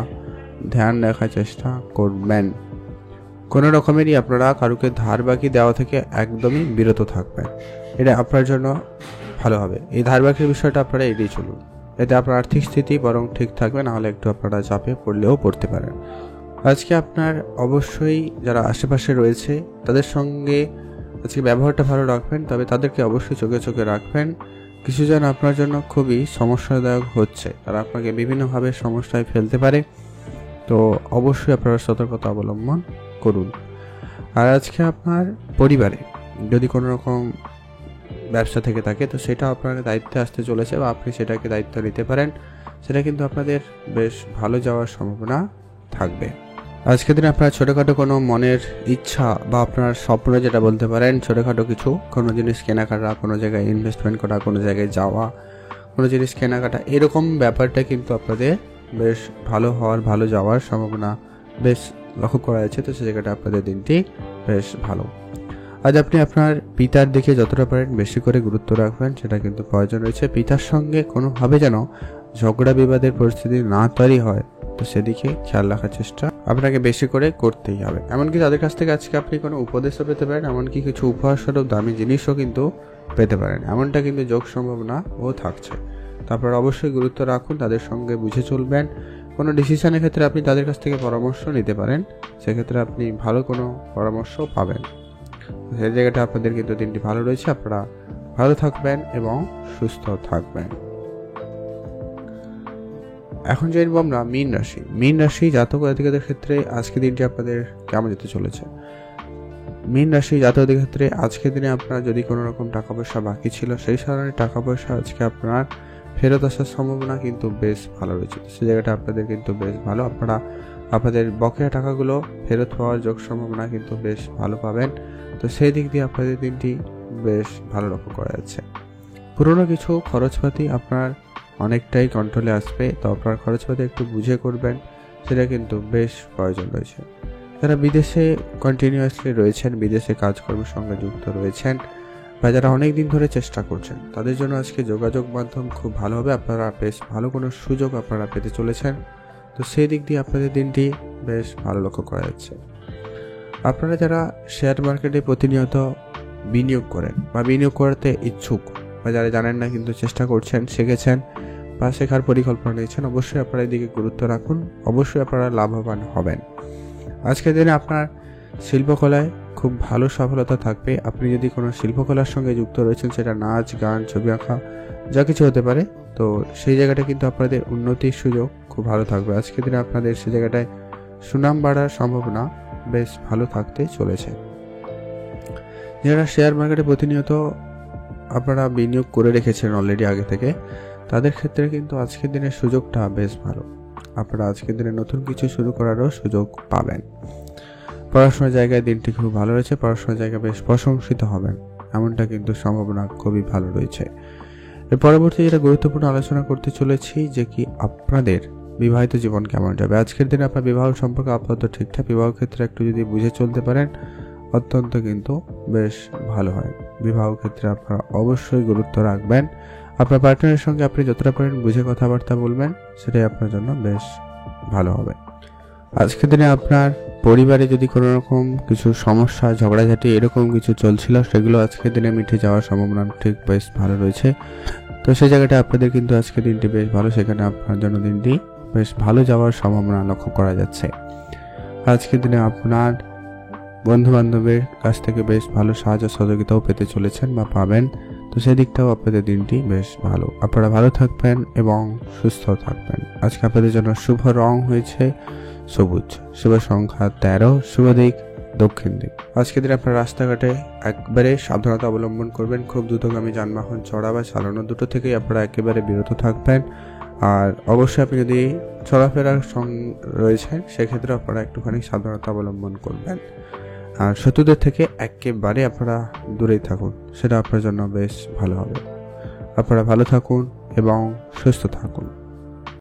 ধ্যান রাখার চেষ্টা করবেন। কোনো রকমেরই আপনারা কারুকে ধার বাকি দেওয়া থেকে একদমই বিরত থাকবেন, এটা আপনার জন্য ভালো হবে। এই ধার বাকির বিষয়টা আপনারা এড়িয়ে চলুন, এতে আপনার আর্থিক স্থিতি বরং ঠিক থাকবে, নাহলে একটু আপনারা চাপে পড়তে পারেন। আজকে আপনার অবশ্যই যারা আশেপাশে রয়েছে তাদের সঙ্গে আজকে ব্যবহারটা ভালো রাখবেন, তবে তাদেরকে অবশ্যই চোখে চোখে রাখবেন। কিছু জন আপনার জন্য খুবই সমস্যাদায়ক হচ্ছে, তারা আপনাকে বিভিন্নভাবে সমস্যায় ফেলতে পারে, তো অবশ্যই আপনারা সতর্কতা অবলম্বন করুন। আর আজকে আপনার পরিবারে যদি কোনো রকম ব্যবসা থেকে থাকে, তো সেটা আপনার দায়িত্বে আসতে চলেছে বা আপনি সেটাকে দায়িত্ব নিতে পারেন, সেটা কিন্তু আপনাদের বেশ ভালো যাওয়ার সম্ভাবনা থাকবে। আজকের দিনে আপনার ছোটোখাটো কোনো মনের ইচ্ছা বা আপনার স্বপ্ন যেটা বলতে পারেন, ছোটোখাটো কিছু কোনো জিনিস কেনাকাটা, কোনো জায়গায় ইনভেস্টমেন্ট করা, কোনো জায়গায় যাওয়া, কোনো জিনিস কেনাকাটা, এরকম ব্যাপারটা কিন্তু আপনাদের বেশ ভালো যাওয়ার সম্ভাবনা বেশ লক্ষ্য করা যাচ্ছে, তো সে জায়গাটা আপনাদের দিনটি বেশ ভালো। আজ আপনি আপনার পিতার দিকে যতটা পারেন বেশি করে গুরুত্ব রাখবেন, সেটা কিন্তু প্রয়োজন রয়েছে। পিতার সঙ্গে কোনোভাবে যেন ঝগড়া বিবাদের পরিস্থিতি না তৈরি হয়, তো সেদিকে খেয়াল রাখার চেষ্টা আপনাকে বেশি করে করতেই হবে। এমনকি তাদের কাছ থেকে আজকে আপনি কোনো উপদেশও পেতে পারেন, এমনকি কিছু উপহার স্বরূপ দামি জিনিসও কিন্তু পেতে পারেন, এমনটা কিন্তু যোগ সম্ভাবনাও থাকছে। তারপর অবশ্যই গুরুত্ব রাখুন, তাদের সঙ্গে বুঝে চলবেন। কোনো ডিসিশনের ক্ষেত্রে আপনি তাদের কাছ থেকে পরামর্শ নিতে পারেন, সেক্ষেত্রে আপনি ভালো কোনো পরামর্শ পাবেন। সেই জায়গাটা আপনাদের কিন্তু দিনটি ভালো রয়েছে, আপনারা ভালো থাকবেন এবং সুস্থ থাকবেন। এখন জানবো আমরা মীন রাশি জাতক জাতিকাদের ক্ষেত্রে আজকের দিনটি আপনাদের কেমন যেতে চলেছে। মীন রাশি জাতকদের ক্ষেত্রে আজকের দিনে আপনার যদি কোনো রকম টাকা পয়সা বাকি ছিল, সেই কারণে টাকা পয়সা আজকে আপনার ফেরত আসার সম্ভাবনা কিন্তু বেশ ভালো রয়েছে, সেই জায়গাটা আপনাদের কিন্তু বেশ ভালো। আপনারা আপনাদের বকেয়া টাকাগুলো ফেরত পাওয়ার যোগ সম্ভাবনা কিন্তু বেশ ভালো পাবেন, তো সেই দিক দিয়ে আপনাদের দিনটি বেশ ভালো লক্ষ্য করা যাচ্ছে। পুরনো কিছু খরচপাতি আপনার অনেকটাই কন্ট্রোলে আসবে, তো আপনার খরচপাতি একটু বুঝে করবেন, সেটা কিন্তু বেশ প্রয়োজন রয়েছে। যারা বিদেশে কন্টিনিউয়াসলি রয়েছেন, বিদেশে কাজকর্মের সঙ্গে যুক্ত রয়েছেন, বা যারা অনেক দিন ধরে চেষ্টা করছেন, তাদের জন্য আজকে যোগাযোগ মাধ্যম খুব ভালো হবে, আপনারা বেশ ভালো কোনো সুযোগ আপনারা পেতে চলেছেন, তো সেই দিক দিয়ে আপনাদের দিনটি বেশ ভালো লক্ষ্য করা যাচ্ছে। আপনারা যারা শেয়ার মার্কেটে প্রতিনিয়ত বিনিয়োগ করেন বা বিনিয়োগ করতে ইচ্ছুক, বা যারা জানেন না কিন্তু চেষ্টা করছেন, শিখেছেন বা শেখার পরিকল্পনা নিয়েছেন, অবশ্যই আপনারা এদিকে গুরুত্ব রাখুন, অবশ্যই আপনারা লাভবান হবেন। আজকের দিনে আপনার শিল্পকলায় খুব ভালো সফলতা থাকবে। আপনি যদি কোনো শিল্পকলার সঙ্গে যুক্ত রয়েছেন, সেটা নাচ, গান, ছবি আঁকা, যা কিছু হতে পারে, তো সেই জায়গাটা কিন্তু আপনাদের উন্নতির সুযোগ খুব ভালো থাকবে। আজকের দিনে আপনাদের সেই জায়গাটায় সুনাম বাড়ার সম্ভাবনা বেশ ভালো থাকতে চলেছে। যারা শেয়ার মার্কেটে প্রতিনিয়ত আপনারা বিনিয়োগ করে রেখেছেন অলরেডি আগে থেকে, তাদের ক্ষেত্রে কিন্তু আজকের দিনের সুযোগটা বেশ ভালো। আপনারা আজকের দিনে নতুন কিছু শুরু করারও সুযোগ পাবেন। পড়াশোনার জায়গায় দিনটি খুব ভালো রয়েছে, পড়াশোনার জায়গায় বেশ প্রশংসিত হবেন, এমনটা কিন্তু সম্ভাবনা খুবই ভালো রয়েছে। এর পরবর্তী যেটা গুরুত্বপূর্ণ আলোচনা করতে চলেছি, যে কি আপনাদের বিবাহিত জীবন কেমন যাবে। আজকের দিনে আপনার বিবাহ সম্পর্কে আপাতত ঠিকঠাক, বিবাহ ক্ষেত্রে একটু যদি বুঝে চলতে পারেন অত্যন্ত কিন্তু বেশ ভালো হয়। বিবাহ ক্ষেত্রে আপনারা অবশ্যই গুরুত্ব রাখবেন, আপনার পার্টনারের সঙ্গে আপনি যতটা পারেন বুঝে কথাবার্তা বলবেন, সেটাই আপনার জন্য বেশ ভালো হবে। আজকের দিনে আপনার পরিবারে যদি কোনো রকম কিছু সমস্যা, ঝগড়াঝাটি এরকম কিছু চলছিল, সেগুলো আজকের দিনে মিটে যাওয়ার সম্ভাবনা ঠিক বেশ ভালো রয়েছে, তো সেই জায়গাটা আপনাদের কিন্তু আজকের দিনটি বেশ ভালো, সেখানে আপনার জন্য দিনটি বেশ ভালো যাওয়ার সম্ভাবনা লক্ষ্য করা যাচ্ছে। আজকের দিনে আপনার বন্ধু বান্ধবের কাছ থেকে বেশ ভালো সাহায্য সহযোগিতাও পেতে চলেছেন বা পাবেন, তো সেদিকটাও আপনাদের দিনটি বেশ ভালো। আপনারা ভালো থাকবেন এবং সুস্থ থাকবেন। আজকে আপনাদের জন্য শুভ রং হয়েছে সবুজ, শুভ সংখ্যা 13, শুভ দিক দক্ষিণ দিক। আজকের দিনে আপনারা রাস্তাঘাটে একবারে সাবধানতা অবলম্বন করবেন। খুব দ্রুতগামী যানবাহন চড়া বা চালানো দুটো থেকেই আপনারা একেবারে বিরত থাকবেন। আর অবশ্যই আপনি যদি চলাফেরার রয়েছেন সেক্ষেত্রে আপনারা একটুখানি সাবধানতা অবলম্বন করবেন। আর শত্রুদের থেকে একেবারে আপনারা দূরেই থাকুন, সেটা আপনার জন্য বেশ ভালো হবে। আপনারা ভালো থাকুন এবং সুস্থ থাকুন।